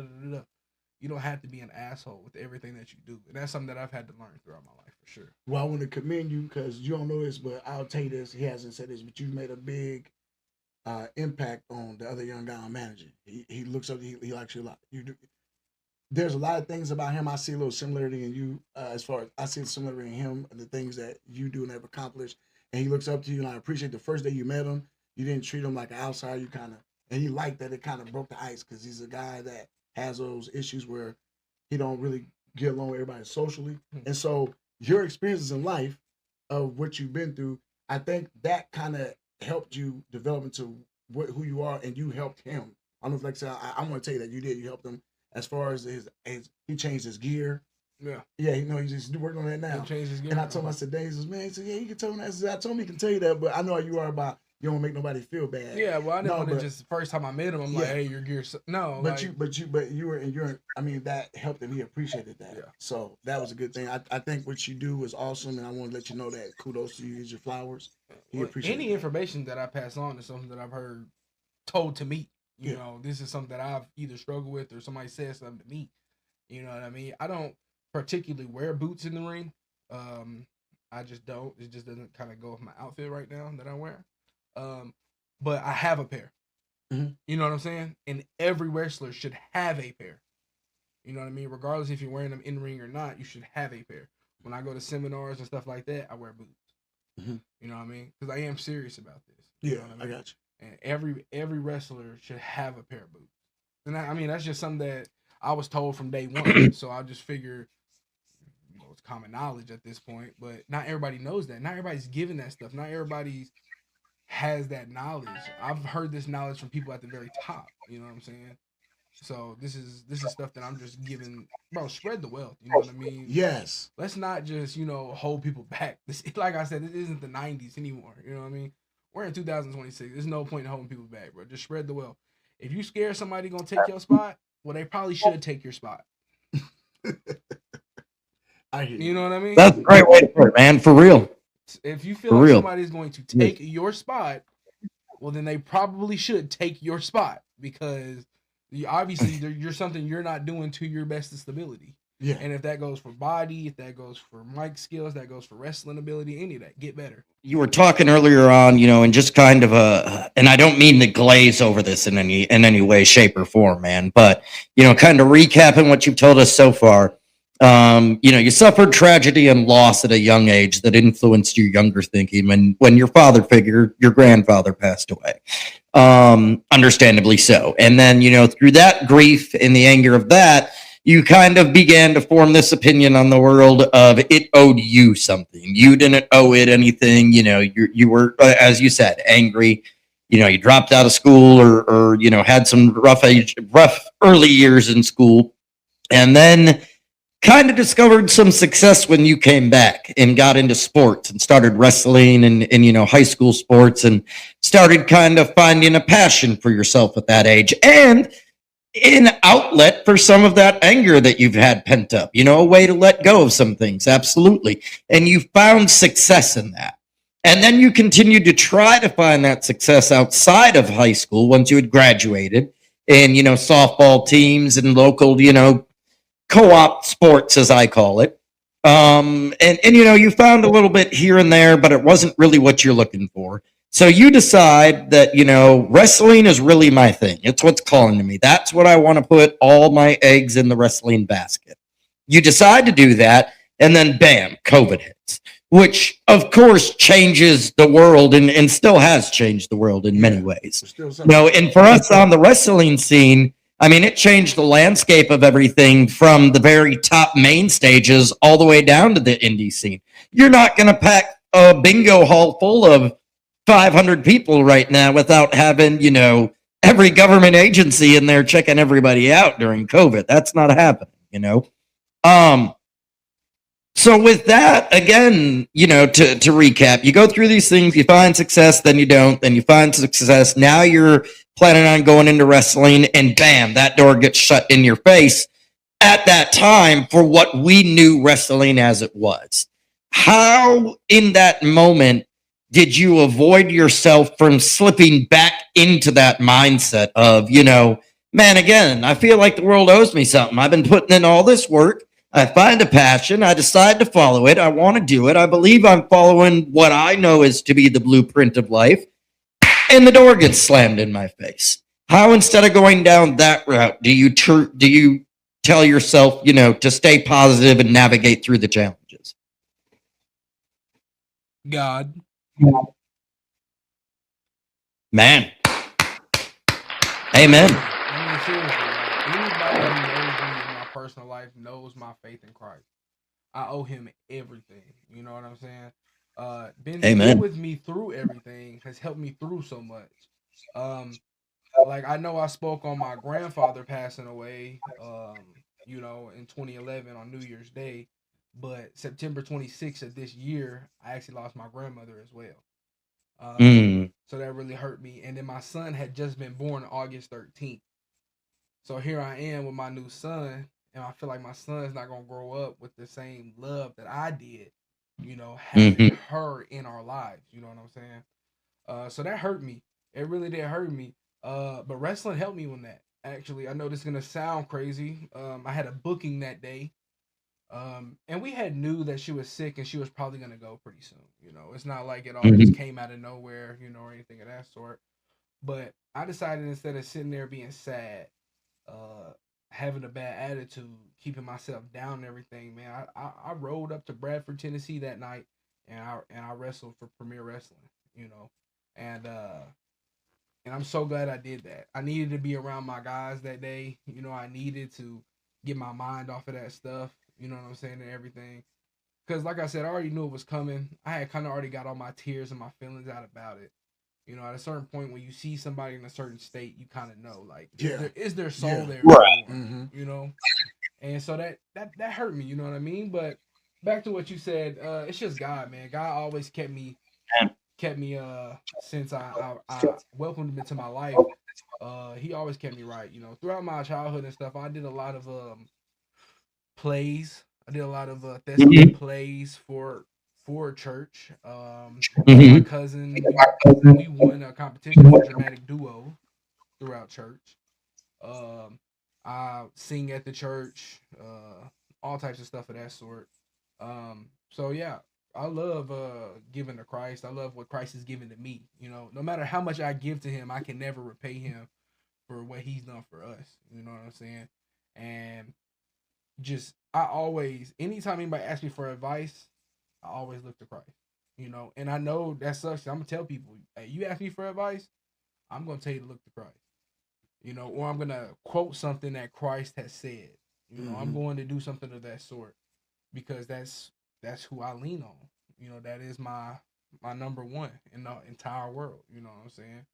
you don't have to be an asshole with everything that you do. And that's something that I've had to learn throughout my life for sure. Well, I want to commend you because you don't know this, but I'll tell you this. He hasn't said this, but you've made a big impact on the other young guy I'm managing. He looks up. He likes you a lot. You do. There's a lot of things about him. I see a little similarity in you as far as I see the similarity in him and the things that you do and have accomplished. And he looks up to you, and I appreciate the first day you met him. You didn't treat him like an outsider. You and he liked that it kind of broke the ice because he's a guy that has those issues where he don't really get along with everybody socially. And so your experiences in life of what you've been through, I think that kind of helped you develop into who you are, and you helped him. I don't know if, like I said, I want to tell you that you did. You helped him as far as he changed his gear. Yeah. Yeah, he's just working on that now. He changed his gear. And I told him, I said, Dave, man, he said, yeah, you can tell him that. I said, I told him he can tell you that, but I know how you are about you don't make nobody feel bad. Yeah, well, I didn't want to just first time I met him, I'm like, hey, your gear. No, but you were. I mean, that helped him. He appreciated that. Yeah. So that was a good thing. I think what you do is awesome, and I want to let you know that kudos to you. Here's your flowers. He appreciates any information that I pass on is something that I've heard told to me. You know, this is something that I've either struggled with or somebody said something to me. You know what I mean? I don't particularly wear boots in the ring. I just don't. It just doesn't kind of go with my outfit right now that I wear. But I have a pair. You know what I'm saying? And every wrestler should have a pair. You know what I mean? Regardless if you're wearing them in ring or not, you should have a pair. When I go to seminars and stuff like that, I wear boots. You know what I mean? Because I am serious about this. You know what I mean? I got you. And every wrestler should have a pair of boots. And I mean, that's just something that I was told from day one. So I just figure, it's common knowledge at this point. But not everybody knows that. Not everybody's given that stuff. Not everybody has that knowledge. I've heard this knowledge from people at the very top. You know what I'm saying? So this is stuff that I'm just giving. Bro, spread the wealth. You know what I mean? Yes. Let's not just hold people back. This, like I said, this isn't the '90s anymore. You know what I mean? We're in 2026. There's no point in holding people back, bro. Just spread the wealth. If you scare somebody gonna take your spot, well, they probably should take your spot. I hear you. You know what I mean? That's a great way to put it, man. For real. If you feel like somebody's going to take your spot, well, then they probably should take your spot because obviously you're something you're not doing to your best stability. Yeah. And if that goes for body, if that goes for mic skills, that goes for wrestling ability, any of that, get better. You were talking earlier on, and just kind of and I don't mean to glaze over this in any way, shape, or form, man, but kind of recapping what you've told us so far. You suffered tragedy and loss at a young age that influenced your younger thinking when your father figure, your grandfather passed away. Understandably so. And then, through that grief and the anger of that, you kind of began to form this opinion on the world of it owed you something. You didn't owe it anything. You were, as you said, angry. You dropped out of school or had some rough early years in school. And then kind of discovered some success when you came back and got into sports and started wrestling and high school sports and started kind of finding a passion for yourself at that age and an outlet for some of that anger that you've had pent up, a way to let go of some things. Absolutely. And you found success in that. And then you continued to try to find that success outside of high school once you had graduated in, softball teams and local, co-op sports, as I call it. And you found a little bit here and there, but it wasn't really what you're looking for. So you decide that, wrestling is really my thing. It's what's calling to me. That's what I want to put all my eggs in the wrestling basket. You decide to do that, and then bam, COVID hits, which of course changes the world and still has changed the world in many ways. And for us on the wrestling scene, I mean, it changed the landscape of everything from the very top main stages all the way down to the indie scene. You're not going to pack a bingo hall full of 500 people right now without having, every government agency in there checking everybody out during COVID. That's not happening, So with that, again, to recap, you go through these things, you find success, then you don't, then you find success. Now you're planning on going into wrestling, and bam, that door gets shut in your face at that time for what we knew wrestling as it was. How, in that moment, did you avoid yourself from slipping back into that mindset of, man, again, I feel like the world owes me something. I've been putting in all this work. I find a passion. I decide to follow it. I want to do it. I believe I'm following what I know is to be the blueprint of life. And the door gets slammed in my face. How, instead of going down that route, do you tell yourself, to stay positive and navigate through the challenges? God. Man. Amen. I mean, seriously, anybody who knows me in my personal life knows my faith in Christ. I owe him everything. You know what I'm saying? Being with me through everything has helped me through so much. Like, I know I spoke on my grandfather passing away, in 2011 on New Year's Day, but September 26th of this year, I actually lost my grandmother as well. So that really hurt me. And then my son had just been born August 13th. So here I am with my new son, and I feel like my son's not going to grow up with the same love that I did, having her in our lives. You know what I'm saying? So that hurt me. It really did hurt me. But wrestling helped me with that. Actually, I know this is going to sound crazy. I had a booking that day. And we had knew that she was sick and she was probably going to go pretty soon. It's not like it all just came out of nowhere, or anything of that sort. But I decided, instead of sitting there being sad, having a bad attitude, keeping myself down and everything, man, I rode up to Bradford, Tennessee that night, and I wrestled for Premier Wrestling, and I'm so glad I did that. I needed to be around my guys that day. I needed to get my mind off of that stuff. You know what I'm saying, and everything. Because, like I said, I already knew it was coming. I had kind of already got all my tears and my feelings out about it. At a certain point, when you see somebody in a certain state, you kind of know, like, is their soul there? Right. And so that hurt me, you know what I mean? But back to what you said, it's just God, man. God always kept me since I welcomed him into my life. He always kept me right, throughout my childhood and stuff. I did a lot of plays. I did a lot of thespian plays for church. My cousin, we won a competition for dramatic duo throughout church. I sing at the church, all types of stuff of that sort. So yeah, I love giving to Christ. I love what Christ has given to me. No matter how much I give to him, I can never repay him for what he's done for us. You know what I'm saying? And I always, anytime anybody asks me for advice, I always look to Christ, and I know that sucks. I'm gonna tell people, hey, you ask me for advice, I'm gonna tell you to look to Christ, or I'm gonna quote something that Christ has said, I'm going to do something of that sort, because that's who I lean on, that is my number one in the entire world, you know what I'm saying?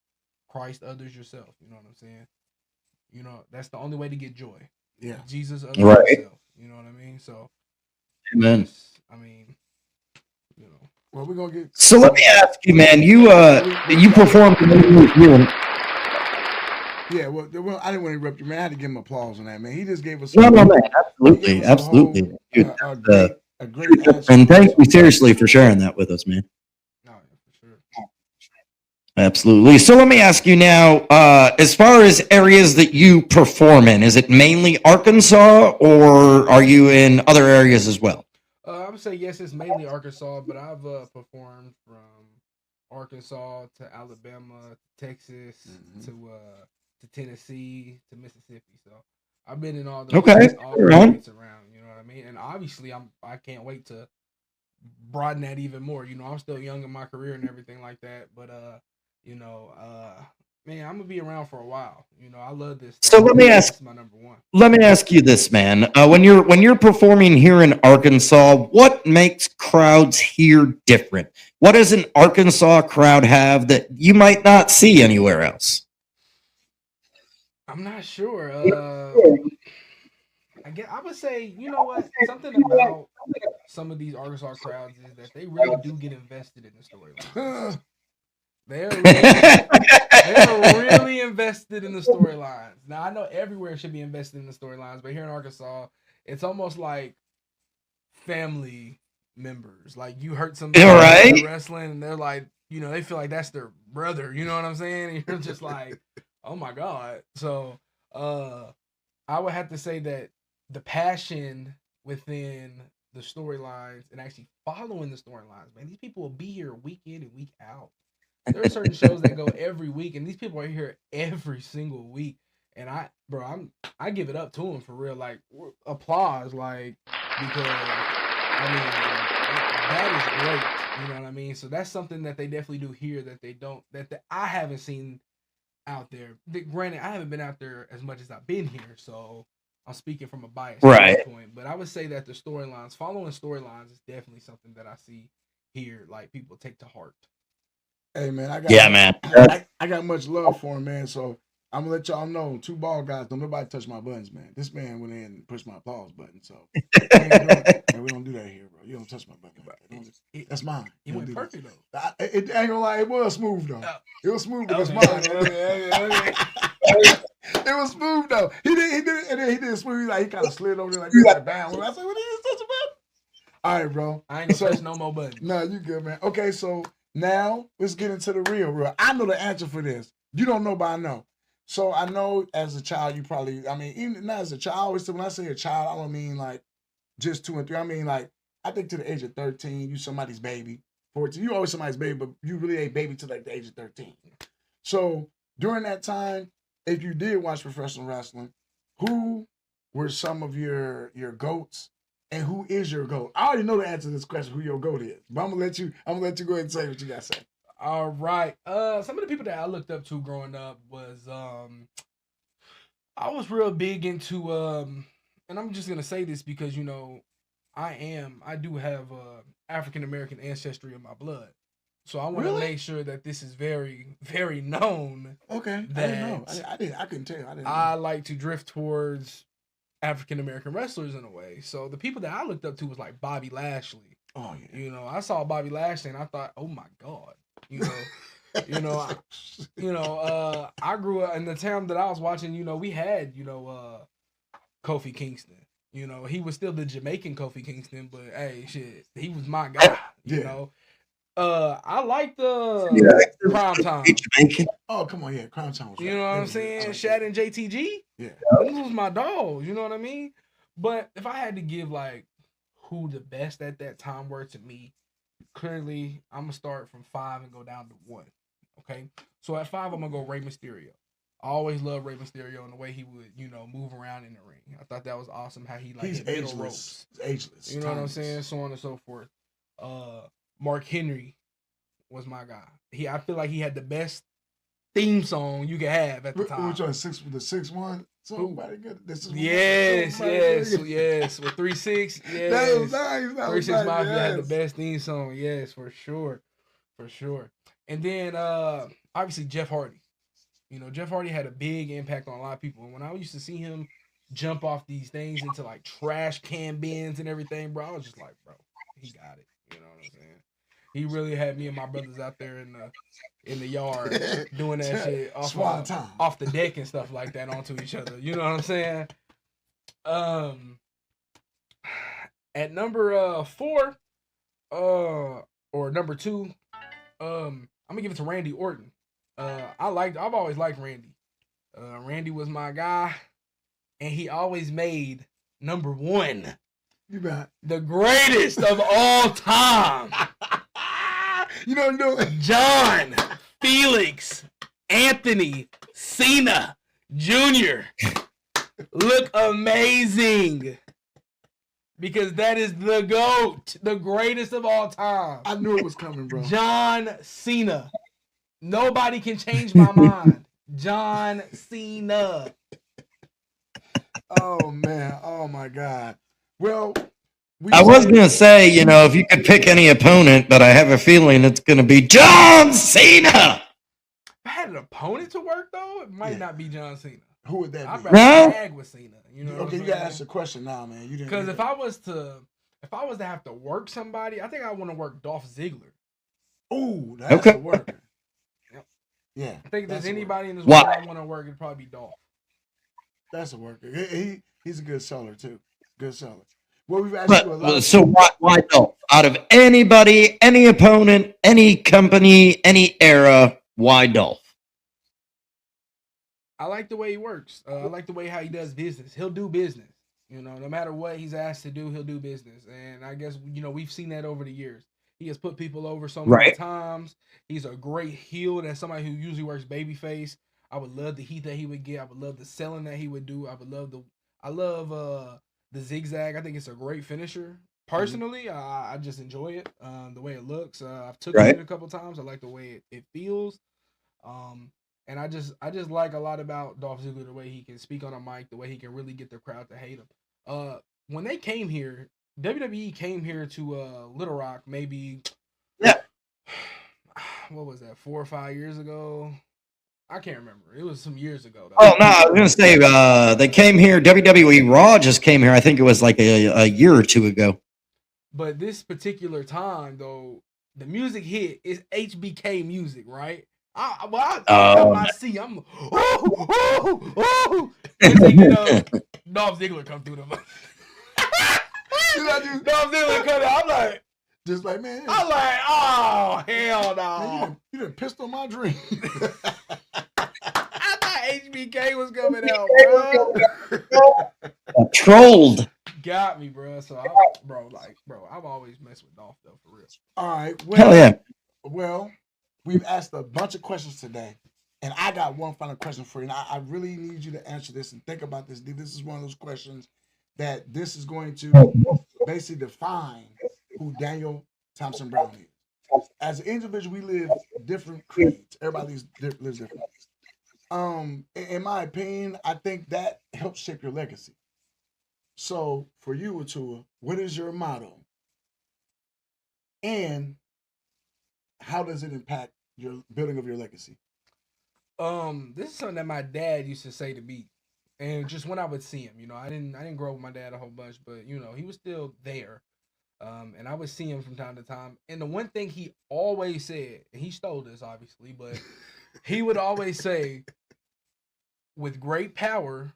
Christ, others, yourself, you know what I'm saying? That's the only way to get joy. Yeah, Jesus, others, yourself. You know what I mean? So, amen. Well, we're gonna get. So let me ask you, man. You performed. Yeah, well, I didn't want to interrupt you, man. I had to give him applause on that, man. He just gave us. No, man, absolutely. A great and thank you seriously for sharing that with us, man. No, for sure. Absolutely. So let me ask you now, as far as areas that you perform in, is it mainly Arkansas, or are you in other areas as well? I would say yes, it's mainly Arkansas, but I've performed from Arkansas to Alabama, Texas, to Tennessee, to Mississippi. So I've been in all those all the states around. You know what I mean? And obviously, I can't wait to broaden that even more. You know, I'm still young in my career and everything like that, but man, I'm gonna be around for a while. You know, I love this stuff. So let me ask. That's my number one. Let me ask you this, man. When you're performing here in Arkansas, what makes crowds here different? What does an Arkansas crowd have that you might not see anywhere else? I'm not sure. I would say, you know what? Something about some of these Arkansas crowds is that they really do get invested in the storyline. They're really invested in the storylines. Now I know everywhere should be invested in the storylines, but here in Arkansas, it's almost like family members. Like you hurt somebody in wrestling, and they're like, you know, they feel like that's their brother. You know what I'm saying? And you're just like, oh my god. So, I would have to say that the passion within the storylines and actually following the storylines, man, these people will be here week in and week out. There are certain shows that go every week, and these people are here every single week. And I give it up to them for real, like applause, like because I mean that is great. You know what I mean? So that's something that they definitely do here that they don't that I haven't seen out there. Granted, I haven't been out there as much as I've been here, so I'm speaking from a biased standpoint. But I would say that the storylines, following storylines, is definitely something that I see here, like people take to heart. Hey man, I got much love for him, man. So I'm gonna let y'all know, two ball guys, don't nobody touch my buttons, man. This man went in and pushed my applause button. So we don't do that here, bro. You don't touch my button. That's mine. He went perfect though. It ain't gonna lie, it was smooth though. It was smooth, but it's mine. It was smooth though. He did it, and then he did smooth. He kind of slid over there like that bound. I said, "What is this touch a button?" All right, bro. I ain't gonna touch no more buttons. No, you good, man. Okay, so now let's get into the real. I know the answer for this. You don't know, but I know. So I know as a child, you probably, I mean, even not as a child, I always say when I say a child, I don't mean like just 2 and 3. I mean like, I think to the age of 13, you somebody's baby. 14, you always somebody's baby, but you really ain't baby to like the age of 13. So during that time, if you did watch professional wrestling, who were some of your GOATs and who is your GOAT? I already know the answer to this question, who your GOAT is, but I'm gonna let you go ahead and say what you got to say. All right. Some of the people that I looked up to growing up was I was real big into and I'm just gonna say this because you know I do have African American ancestry in my blood, so I want to make sure that this is very, very known. Okay, that I didn't know. I couldn't tell. I like to drift towards African American wrestlers in a way. So the people that I looked up to was like Bobby Lashley. Oh yeah. You know, I saw Bobby Lashley and I thought, oh my god. You know, I grew up in the town that I was watching. You know, we had Kofi Kingston. You know, he was still the Jamaican Kofi Kingston, but hey, shit, he was my guy. You know, I like the Crime Time. Oh come on, yeah, Crime Time. You know what I'm saying? Shad and JTG. Yeah, those was my dogs. You know what I mean? But if I had to give like who the best at that time were to me, clearly I'm gonna start from 5 and go down to 1. Okay, so at 5 I'm gonna go Rey Mysterio. I always loved Rey Mysterio and the way he would, you know, move around in the ring. I thought that was awesome how he like he's hit middle ropes. Ageless. You know what I'm saying? So on and so forth. Mark Henry was my guy. I feel like he had the best theme song you could have at the time. Which one? The 6-1? Somebody good. Yes. With 3-6. Yes. That was nice. 3-6 Mafia had the best theme song. Yes, for sure. And then obviously Jeff Hardy. You know, Jeff Hardy had a big impact on a lot of people. And when I used to see him jump off these things into like trash can bins and everything, bro, I was just like, bro, he got it. You know what I'm saying? He really had me and my brothers out there in the yard doing that shit off the deck and stuff like that onto each other. You know what I'm saying? At number 4, or number 2, I'm gonna give it to Randy Orton. I've always liked Randy. Randy was my guy, and he always made number 1 You bet. The greatest of all time. You don't know it. John Felix Anthony Cena Jr. look amazing. Because that is the GOAT, the greatest of all time. I knew it was coming, bro. John Cena. Nobody can change my mind. John Cena. Oh man. Oh my God. Well, I was going to say, you know, if you could pick any opponent, but I have a feeling it's going to be John Cena. If I had an opponent to work, though, it might not be John Cena. Who would that I'd be? rather tag with Cena. You know Okay, you gotta ask the question now, man. You didn't. Because if I was to have to work somebody, I think I want to work Dolph Ziggler. Ooh, that's a worker. Yep. Yeah. I think if there's anybody in this Why? world I want to work, it'd probably be Dolph. That's a worker. He's a good seller too. Good seller. Well, we've asked you a lot. But, so why Dolph? Out of anybody, any opponent, any company, any era, why Dolph? I like the way he works. I like the way how he does business. He'll do business. You know, no matter what he's asked to do, he'll do business. And I guess, you know, we've seen that over the years. He has put people over so many times. He's a great heel. That's somebody who usually works babyface. I would love the heat that he would get. I would love the selling that he would do. I love the zigzag. I think it's a great finisher. Personally, I just enjoy it. The way it looks. I've took it a couple times. I like the way it feels. And I just like a lot about Dolph Ziggler, the way he can speak on a mic, the way he can really get the crowd to hate him. When they came here, WWE came here to Little Rock maybe what was that, 4 or 5 years ago? I can't remember. It was some years ago, though. Oh no, I was gonna say they came here. WWE Raw just came here. I think it was like a year or two ago. But this particular time, though, the music hit. It's HBK music, right? I my seat. I'm Next thing you know, Dolph Ziggler come through the mic. Dolph Ziggler come out. I'm like, just like, man. I'm like, oh hell no! Man, you done pissed on my dream. I thought HBK was coming out, bro. Trolled. Got me, bro. So, I've always messed with Dolph though, for real. All right. Well, Hell yeah. Well, we've asked a bunch of questions today, and I got one final question for you. And I really need you to answer this and think about this. This is one of those questions that this is going to basically define who Daniel Thompson Brown is. As an individual, we live different creeds. Everybody lives different. In my opinion, I think that helps shape your legacy. So, for you, ATUA, what is your motto? And how does it impact your building of your legacy? This is something that my dad used to say to me, and just when I would see him, you know, I didn't grow up with my dad a whole bunch, but you know, he was still there, and I would see him from time to time. And the one thing he always said, and he stole this obviously, but he would always say, "With great power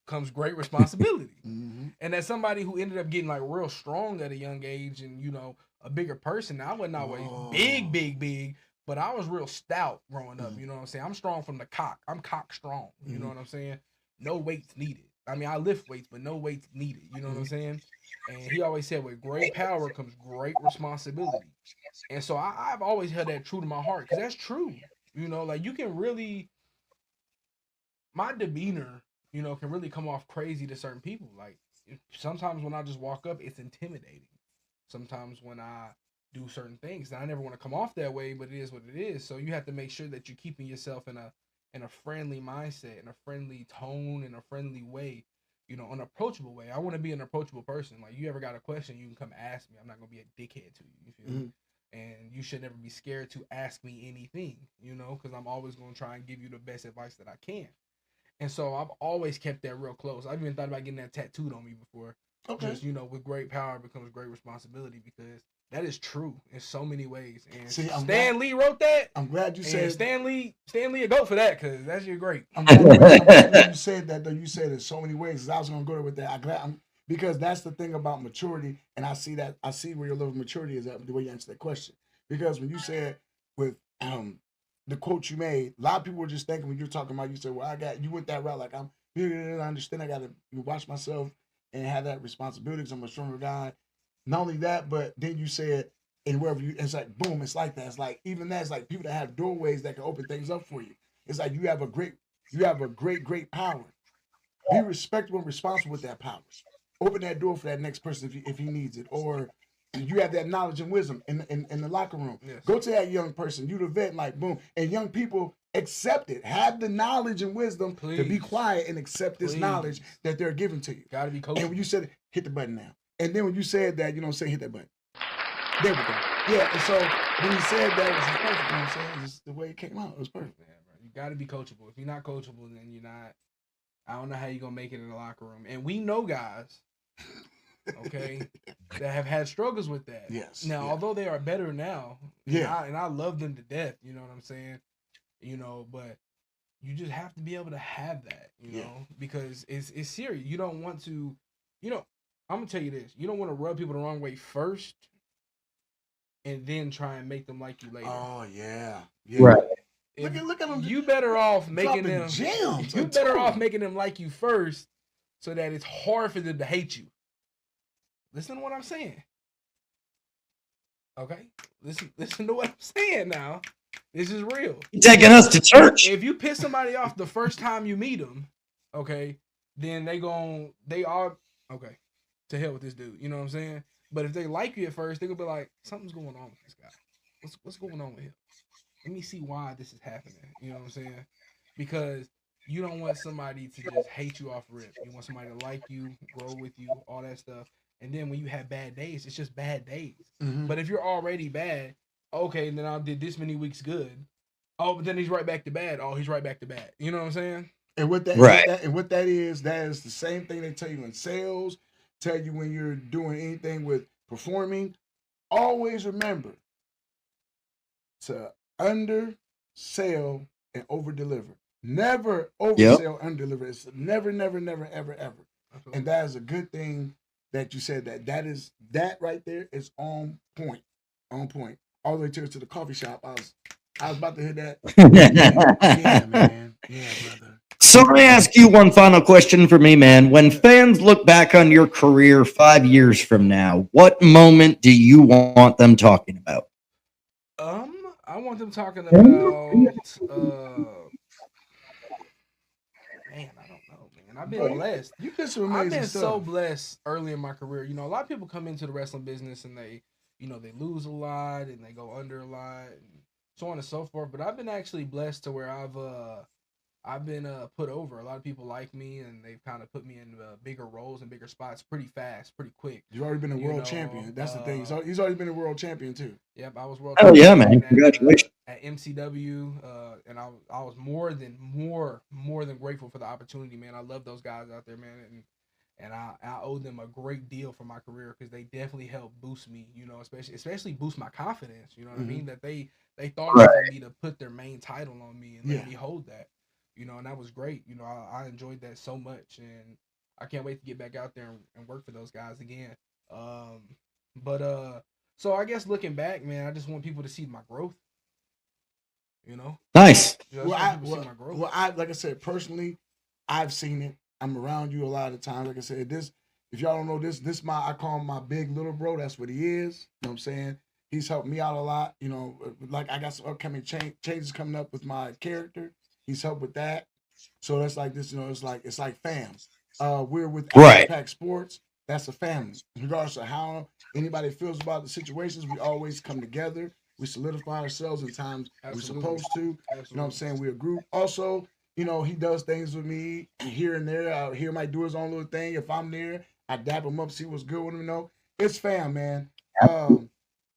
comes great responsibility." Mm-hmm. And as somebody who ended up getting like real strong at a young age, and you know, a bigger person. Now I wasn't always big, but I was real stout growing up. You know what I'm saying? I'm strong from the cock. I'm cock strong. You know what I'm saying? No weights needed. I mean, I lift weights, but no weights needed. You know what I'm saying? And he always said, with great power comes great responsibility. And so I've always held that true to my heart, because that's true. You know, like you can really, my demeanor, you know, can really come off crazy to certain people. Like sometimes when I just walk up, it's intimidating. Sometimes when I do certain things, and I never want to come off that way, but it is what it is. So you have to make sure that you're keeping yourself in a friendly mindset, in a friendly tone, in a friendly way, you know, an approachable way. I want to be an approachable person. Like, you ever got a question, you can come ask me. I'm not gonna be a dickhead to you. You feel me? And you should never be scared to ask me anything, you know, because I'm always gonna try and give you the best advice that I can. And so I've always kept that real close. I've even thought about getting that tattooed on me before. Okay. Just, you know, with great power becomes great responsibility, because that is true in so many ways. And see, Stan Lee wrote that. I'm glad you said Stan Lee a goat for that, because that's your great. I'm glad you said that, though. You said it in so many ways. I was gonna go there with that. Because that's the thing about maturity, and I see where your level of maturity is at the way you answer that question. Because when you said with the quote you made, a lot of people were just thinking when you're talking about, you said, well, you went that route, like I understand I gotta watch myself, and have that responsibility because I'm a stronger guy. Not only that, but then you said, and wherever you, it's like boom, it's like that. It's like even that's like people that have doorways that can open things up for you. It's like you have a great power. Be respectable and responsible with that power. Open that door for that next person if he needs it, or you have that knowledge and wisdom in the locker room. Yes. Go to that young person, you the vet, like boom, and young people accept it. Have the knowledge and wisdom to be quiet and accept this knowledge that they're giving to you. Gotta be coachable. And when you said hit the button now, and then when you said that, you know what I'm saying, hit that button. There we go. Yeah, and so when he said that, it was perfect. You know what I'm saying? Just the way it came out, it was perfect. Yeah, bro. You got to be coachable. If you're not coachable, then you're not. I don't know how you're gonna make it in the locker room. And we know guys, okay, that have had struggles with that. Yes. Now, yeah. although they are better now, Yeah. and I love them to death. You know what I'm saying? You know, but you just have to be able to have that. You know, because it's serious. You don't want to. You know, I'm gonna tell you this. You don't want to rub people the wrong way first, and then try and make them like you later. Oh yeah. Right. Look at them. You better off making dropping them gems. You better off making them like you first, so that it's hard for them to hate you. Listen to what I'm saying. Okay, listen to what I'm saying now. This is real. You taking us to church? If you piss somebody off the first time you meet them, okay, then they are okay. To hell with this dude. You know what I'm saying? But if they like you at first, they're gonna be like, something's going on with this guy. What's going on with him? Let me see why this is happening. You know what I'm saying? Because you don't want somebody to just hate you off rip. You want somebody to like you, grow with you, all that stuff. And then when you have bad days, it's just bad days. Mm-hmm. But if you're already bad, okay, and then I did this many weeks good. Oh, but then he's right back to bad. Oh, he's right back to bad. You know what I'm saying? And what that, Right. and what that is the same thing they tell you in sales, tell you when you're doing anything with performing. Always remember to undersell and over deliver. Never oversell, under deliver. It's never, ever. Absolutely. And that is a good thing that you said that right there is on point. On point. All the way to the coffee shop. I was about to hit that. Yeah, man. Yeah, brother. So let me ask you one final question for me, man. When fans look back on your career 5 years from now, what moment do you want them talking about? I want them talking about man, I don't know, man. I've been blessed. You did some amazing I've been stuff. so blessed early in my career. You know, a lot of people come into the wrestling business and they lose a lot and they go under a lot and so on and so forth. But I've been actually blessed to where I've been put over. A lot of people like me and they've kind of put me in bigger roles and bigger spots pretty fast, pretty quick. You've already been a world champion. That's the thing. He's already been a world champion too. Yep, I was world Oh champion yeah, man! Congratulations. at MCW, and I was more than grateful for the opportunity, man. I love those guys out there, man, and I owe them a great deal for my career because they definitely helped boost me, you know, especially boost my confidence. You know what I mean? That they thought enough of me to put their main title on me and let me hold that, you know, and that was great. You know, I enjoyed that so much, and I can't wait to get back out there and work for those guys again. So I guess looking back, man, I just want people to see my growth. You know, Nice. Like I said, personally, I've seen it. I'm around you a lot of times. Like I said, if y'all don't know this I call him my big little bro. That's what he is. You know what I'm saying? He's helped me out a lot. You know, like I got some upcoming changes coming up with my character. He's helped with that. So that's like this, you know, it's like fam. We're with Impact Sports. That's a family. Regardless of how anybody feels about the situations, we always come together. We solidify ourselves in times we're supposed to. You know what I'm saying? We're a group. Also, you know, he does things with me here and there. He might do his own little thing. If I'm there, I dap him up, see what's good with him. You know, it's fam, man.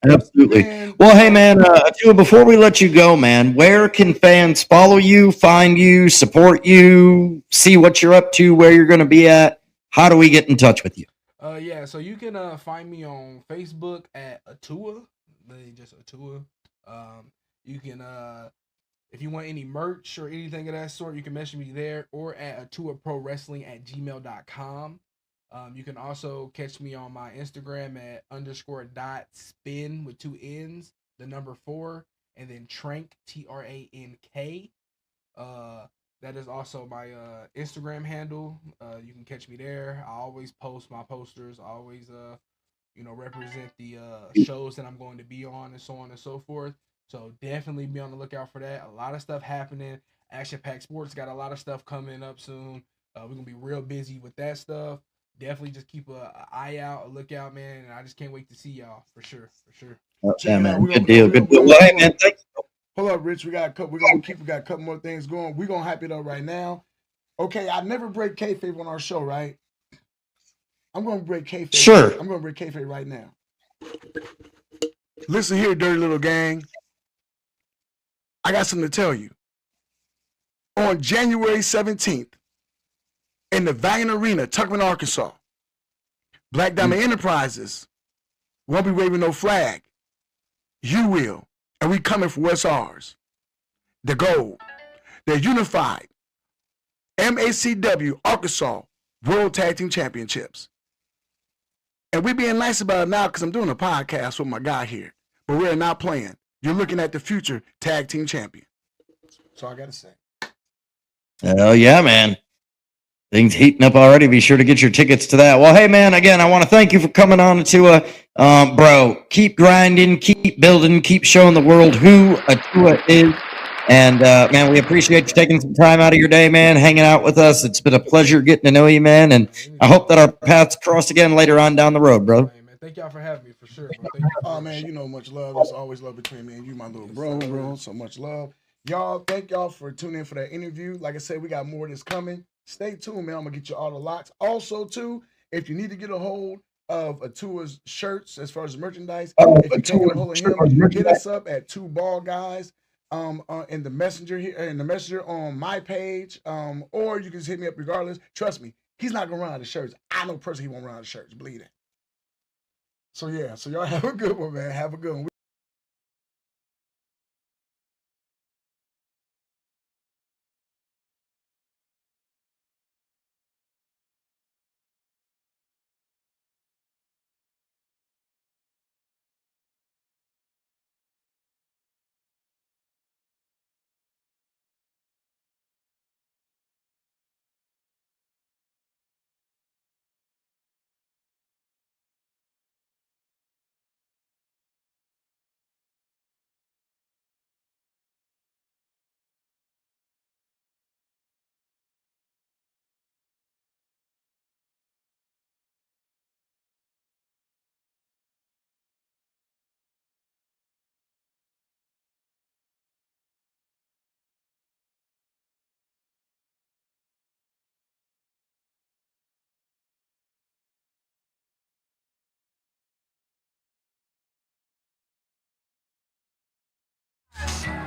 Absolutely. Man, well, hey, man, ATUA, before we let you go, man, where can fans follow you, find you, support you, see what you're up to, where you're going to be at? How do we get in touch with you? Yeah, so you can find me on Facebook at ATUA, literally just ATUA. You can, if you want any merch or anything of that sort, you can message me there or at atuaprowrestling@gmail.com. You can also catch me on my Instagram at _.spin with 2 N's, the number 4, and then Trank, TRANK. That is also my Instagram handle. You can catch me there. I always post my posters. I always represent the shows that I'm going to be on and so on and so forth. So definitely be on the lookout for that. A lot of stuff happening. Action Pack Sports got a lot of stuff coming up soon. We're gonna be real busy with that stuff. Definitely just keep a eye out, a lookout, man. And I just can't wait to see y'all for sure, for sure. Yeah, man. We're Good deal. Good deal. Well, hey, man, thank you. Hold up, Rich. We got a couple more things going. We're gonna hype it up right now. Okay, I never break kayfabe on our show, right? I'm gonna break kayfabe. Sure. I'm gonna break kayfabe right now. Listen here, dirty little gang. I got something to tell you. On January 17th, in the Valiant Arena, Tuckman, Arkansas, Black Diamond Enterprises won't be waving no flag. You will. And we coming for what's ours. The gold. The unified MACW Arkansas World Tag Team Championships. And we being nice about it now because I'm doing a podcast with my guy here. But we're not playing. You're looking at the future tag team champion. That's all I got to say. Oh, yeah, man. Things heating up already. Be sure to get your tickets to that. Well, hey, man, again, I want to thank you for coming on to ATUA. Bro, keep grinding, keep building, keep showing the world who ATUA is. And, man, we appreciate you taking some time out of your day, man, hanging out with us. It's been a pleasure getting to know you, man. And I hope that our paths cross again later on down the road, bro. Hey, man, thank y'all for having me, for sure, bro. Thank you. Oh, man, you know much love. There's always love between me and you, my little bro. So much love. Y'all, thank y'all for tuning in for that interview. Like I said, we got more that's coming. Stay tuned, man. I'm going to get you all the locks. Also, too, if you need to get a hold of ATUA's shirts as far as merchandise, if you can't get a hold of him, hit us up at 2 Ball Guys in the messenger here, in the messenger on my page, or you can just hit me up regardless. Trust me, he's not going to run out of shirts. I know personally he won't run out of shirts. Believe that. So, yeah. So, y'all have a good one, man. Have a good one.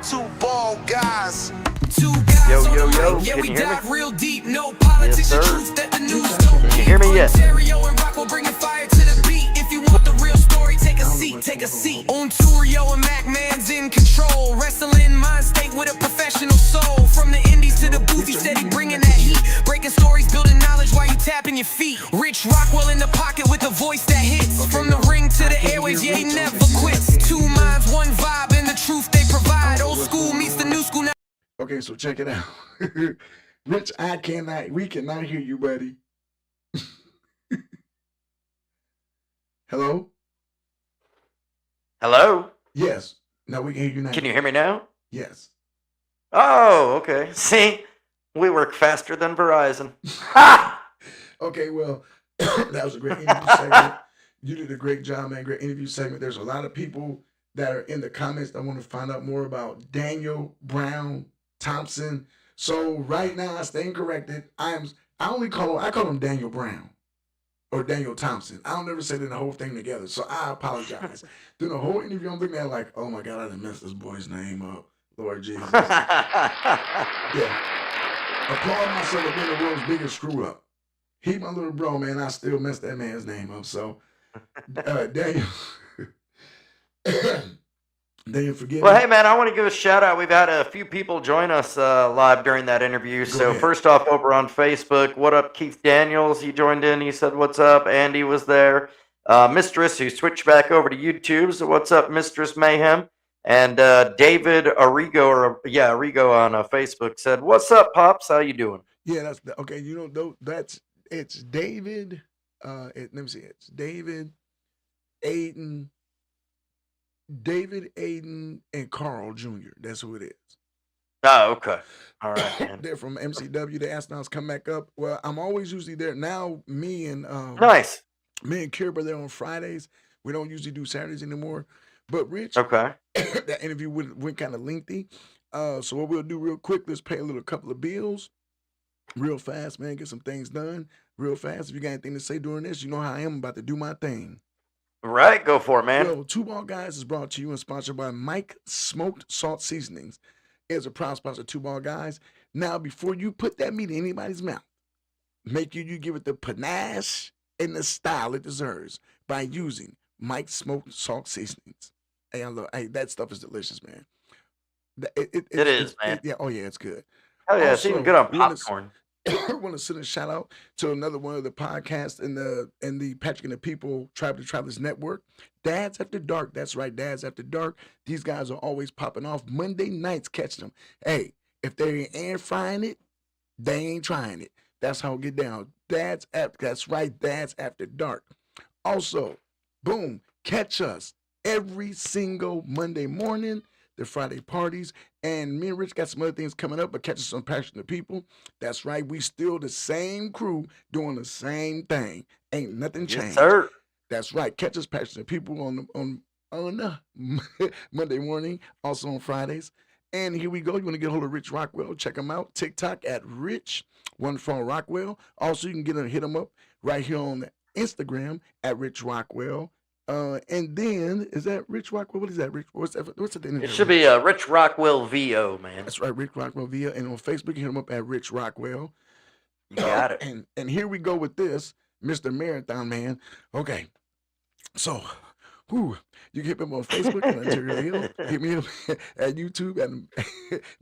Two ball guys. Two Yo, guys yo, on the yo, mic. Yeah, can we you hear me? dive real deep. No politics, Yes, the sir. truth that the news don't Can you hear me yet? Unterryo and Rockwell bringing fire to the beat. If you want the real story, take a seat, take a seat. Unterryo and Manz in control. Wrestling mind state with a professional soul. From the indies to the booth, he steady bringing that heat. Breaking stories, building knowledge while you tapping your feet. Rich Rockwell in the pocket with a voice that hits. From the ring to the airways, yeah, he never quits. Two minds, one vibe, and the truth they provide. Old school meets the new school now. Okay, so check it out. Rich, we cannot hear you, buddy. Hello? Hello? Yes. No, we can hear you now. Can you hear me now? Yes. Oh, okay. See, we work faster than Verizon. Ha! Okay, well, that was a great interview segment. You did a great job, man. Great interview segment. There's a lot of people that are in the comments that want to find out more about Daniel Brown-Thompson. So right now, I stand corrected. I call him Daniel Brown or Daniel Thompson. I don't ever say the whole thing together. So I apologize. Through the whole interview, I'm looking at like, oh my God, I done messed this boy's name up. Lord Jesus. Yeah. Applaud myself for being the world's biggest screw up. He my little bro, man. I still messed that man's name up. So Daniel. Daniel, forgive Well, me. hey, man, I want to give a shout out. We've had a few people join us live during that interview. So, ahead. first off, over on Facebook, what up, Keith Daniels? He joined in. He said, what's up? Andy was there. Mistress, who switched back over to YouTube. So, what's up, Mistress Mayhem? And David Arrigo on Facebook said, "What's up, pops? How you doing?" Yeah, okay. You know, it's David. Let me see. It's Aiden, and Carl Jr. That's who it is. Oh, okay. All right, man. They're from MCW. The astronauts come back up. Well, I'm always usually there now. Me and Nice. Kirby are there on Fridays. We don't usually do Saturdays anymore. But Rich, Okay. that interview went kind of lengthy. So what we'll do real quick, let's pay a couple of bills real fast, man. Get some things done real fast. If you got anything to say during this, you know how I am about to do my thing. Right, go for it, man. Well, Two Ball Guys is brought to you and sponsored by Mike Smoked Salt Seasonings. It's a proud sponsor of Two Ball Guys. Now, before you put that meat in anybody's mouth, make sure you give it the panache and the style it deserves by using Mike Smoked Salt Seasonings. Hey, that stuff is delicious, man. It is, man. It's good. Oh yeah, it's even good on popcorn. I want to send a shout out to another one of the podcasts in the Patrick and the People Tribe to Travelers Network. Dads After Dark. That's right, Dads After Dark. These guys are always popping off Monday nights. Catch them. Hey, if they ain't air frying it, they ain't trying it. That's how it get down. That's right, Dads After Dark. Also, boom, catch us every single Monday morning. The Friday parties, and me and Rich got some other things coming up, but catch us on Passionate People. That's right, we still the same crew doing the same thing. Ain't nothing changed. Yes, sir. That's right. Catch us Passionate People on Monday morning, also on Fridays. And here we go. You want to get a hold of Rich Rockwell? Check him out. TikTok at Rich14Rockwell. Also, you can hit him up right here on Instagram at Rich Rockwell. And then is that Rich Rockwell? What is that, Rich? What's the thing? It should be Rich Rockwell VO, man. That's right, Rich Rockwell VO. And on Facebook, hit him up at Rich Rockwell. You got it. And here we go with this, Mr. Marathon Man. Okay, so, you can hit me up on Facebook at Unterryo Hill. Hit me up at YouTube at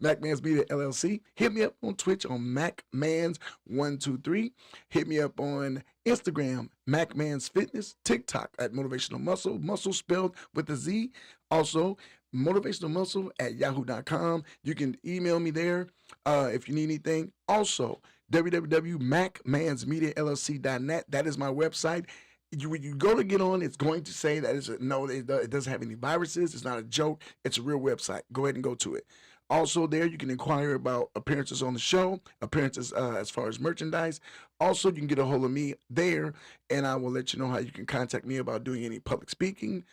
MacMan's Media LLC. Hit me up on Twitch on MacMans123. Hit me up on Instagram, MacMan's Fitness. TikTok at Motivational Muscle spelled with a Z. Also, motivationalmuscle at yahoo.com. You can email me there if you need anything. Also, www.macmansmediallc.net. That is my website. When you go to get on, it's going to say that it doesn't have any viruses. It's not a joke. It's a real website. Go ahead and go to it. Also, there you can inquire about appearances on the show, appearances as far as merchandise. Also, you can get a hold of me there, and I will let you know how you can contact me about doing any public speaking,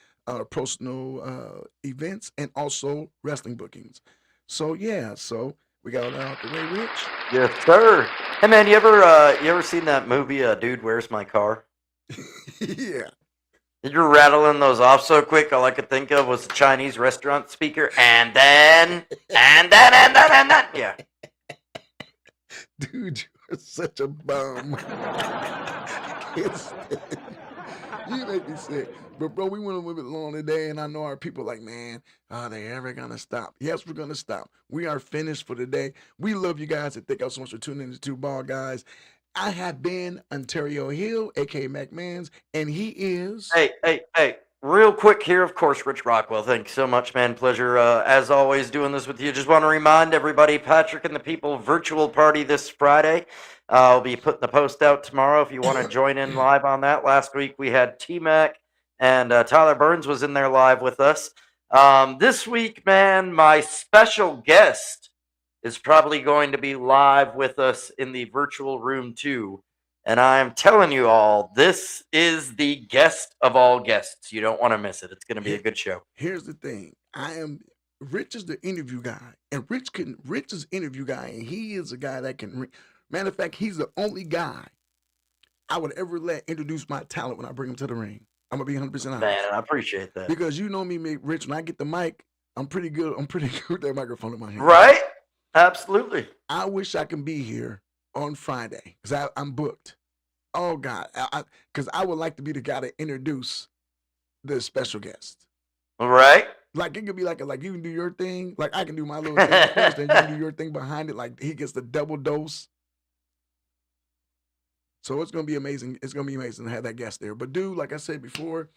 personal events, and also wrestling bookings. So yeah, we got all that out the way, Rich. Yes, sir. Hey man, you ever seen that movie, Dude, Where's My Car? Yeah. You're rattling those off so quick. All I could think of was a Chinese restaurant speaker, and then. Yeah. Dude, you're such a bum. You make me sick. But bro, we went a little bit long today, and I know our people like, man, are they ever gonna stop? Yes, we're gonna stop. We are finished for today. We love you guys, and thank y'all so much for tuning in to Two Ball Guys. I have been Unterryo Hill, aka MacMans, and he is. Hey. Real quick here, of course, Rich Rockwell. Thank you so much, man. Pleasure, as always, doing this with you. Just want to remind everybody, Patrick and the People virtual party this Friday. I'll be putting the post out tomorrow if you want to join in live on that. Last week we had T-Mac and Tyler Burns was in there live with us. This week, man, my special guest is probably going to be live with us in the virtual room too. And I'm telling you all, this is the guest of all guests. You don't want to miss it. It's going to be a good show. Here's the thing. Rich is the interview guy, and Rich is interview guy, and he is a guy that can. Matter of fact, he's the only guy I would ever let introduce my talent when I bring him to the ring. I'm gonna be 100% honest. Man, I appreciate that. Because you know me, Rich. When I get the mic, I'm pretty good. I'm pretty good with that microphone in my hand. Right? Absolutely. I wish I can be here on Friday because I'm booked. Oh God, because I would like to be the guy to introduce the special guest. All right. Like it could be like you can do your thing, like I can do my little thing first, and you can do your thing behind it. Like he gets the double dose. So it's gonna be amazing. It's gonna be amazing to have that guest there. But dude, like I said before,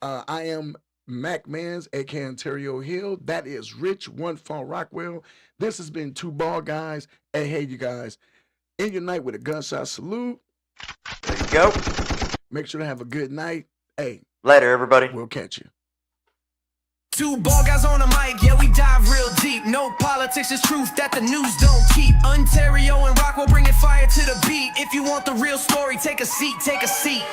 I am Manz, aka Unterryo Hill. That is Rich, one from Rockwell. This has been Two Ball Guys. Hey, you guys, end your night with a gunshot salute. There you go. Make sure to have a good night. Hey, Later, everybody. we'll catch you. Two ball guys on the mic, yeah, we dive real deep. No politics, it's truth that the news don't keep. Unterryo and Rockwell bringing fire to the beat. If you want the real story, take a seat, take a seat.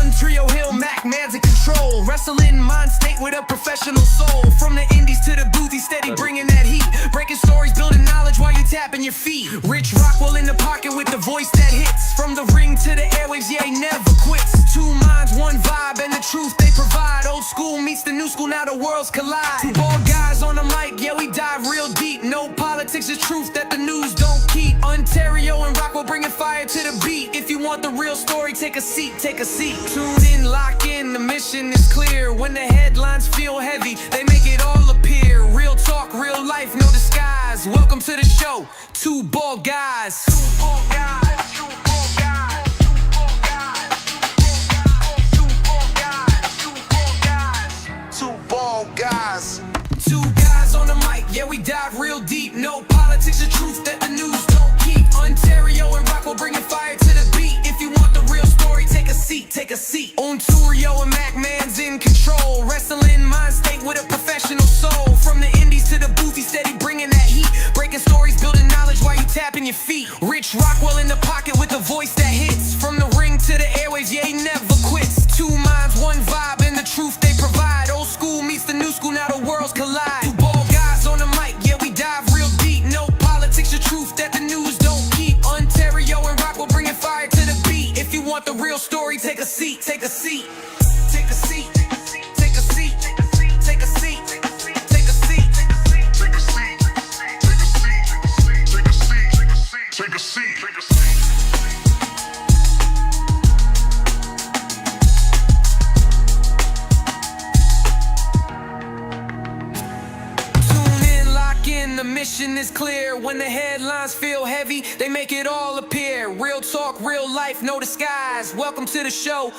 Unterryo Hill, Manz in control. Wrestling mind state with a professional soul. From the indies to the booth, he's steady bringing that heat. Breaking stories, building knowledge while you tapping your feet. Rich Rockwell in the pocket with the voice that hits. From the ring to the airwaves, yeah, he never quits. Two minds, one vibe, and the truth they provide. Old school meets the new school, now the worlds collide. Two ball guys on the mic, yeah, we dive real deep. No politics, it's truth that the news don't keep. Unterryo and Rockwell bringing fire to the beat. If you want the real story, take a seat, take a seat. Tune in, lock in, the mission is clear. When the headlines feel heavy, they make it all appear. Real talk, real life, no disguise. Welcome to the show, Two Ball Guys. Two ball guys, two ball guys, two ball guys, two ball guys, two ball guys. Two guys on the mic, yeah, we dive real deep. No politics, the truth that the news don't keep. Unterryo and Rockwell bringing fire to the beat. If you want the real story, take a seat, take a seat. Unterryo and Manz in control. Wrestling mind state with a professional soul. From the indies to the booth, he's steady bringing that heat. Breaking stories, building knowledge while you tapping your feet. Rich Rockwell in the pocket with a voice that hits. From the ring to the airwaves, yeah, he never quits. Two minds, one vibe, and the truth they provide. Old school meets the new school, now the worlds collide. Two ball guys on the mic, yeah, we dive real deep. No politics, the truth that the news don't keep. Unterryo and Rockwell bringing fire to the beat. If you want the real story, take a seat, take a seat. Take a seat, take a seat, take a seat, take a seat, take a seat, take a seat, take a seat, take a seat, take a seat, take a seat. The mission is clear. When the headlines feel heavy, they make it all appear. Real talk, real life, no disguise. Welcome to the show.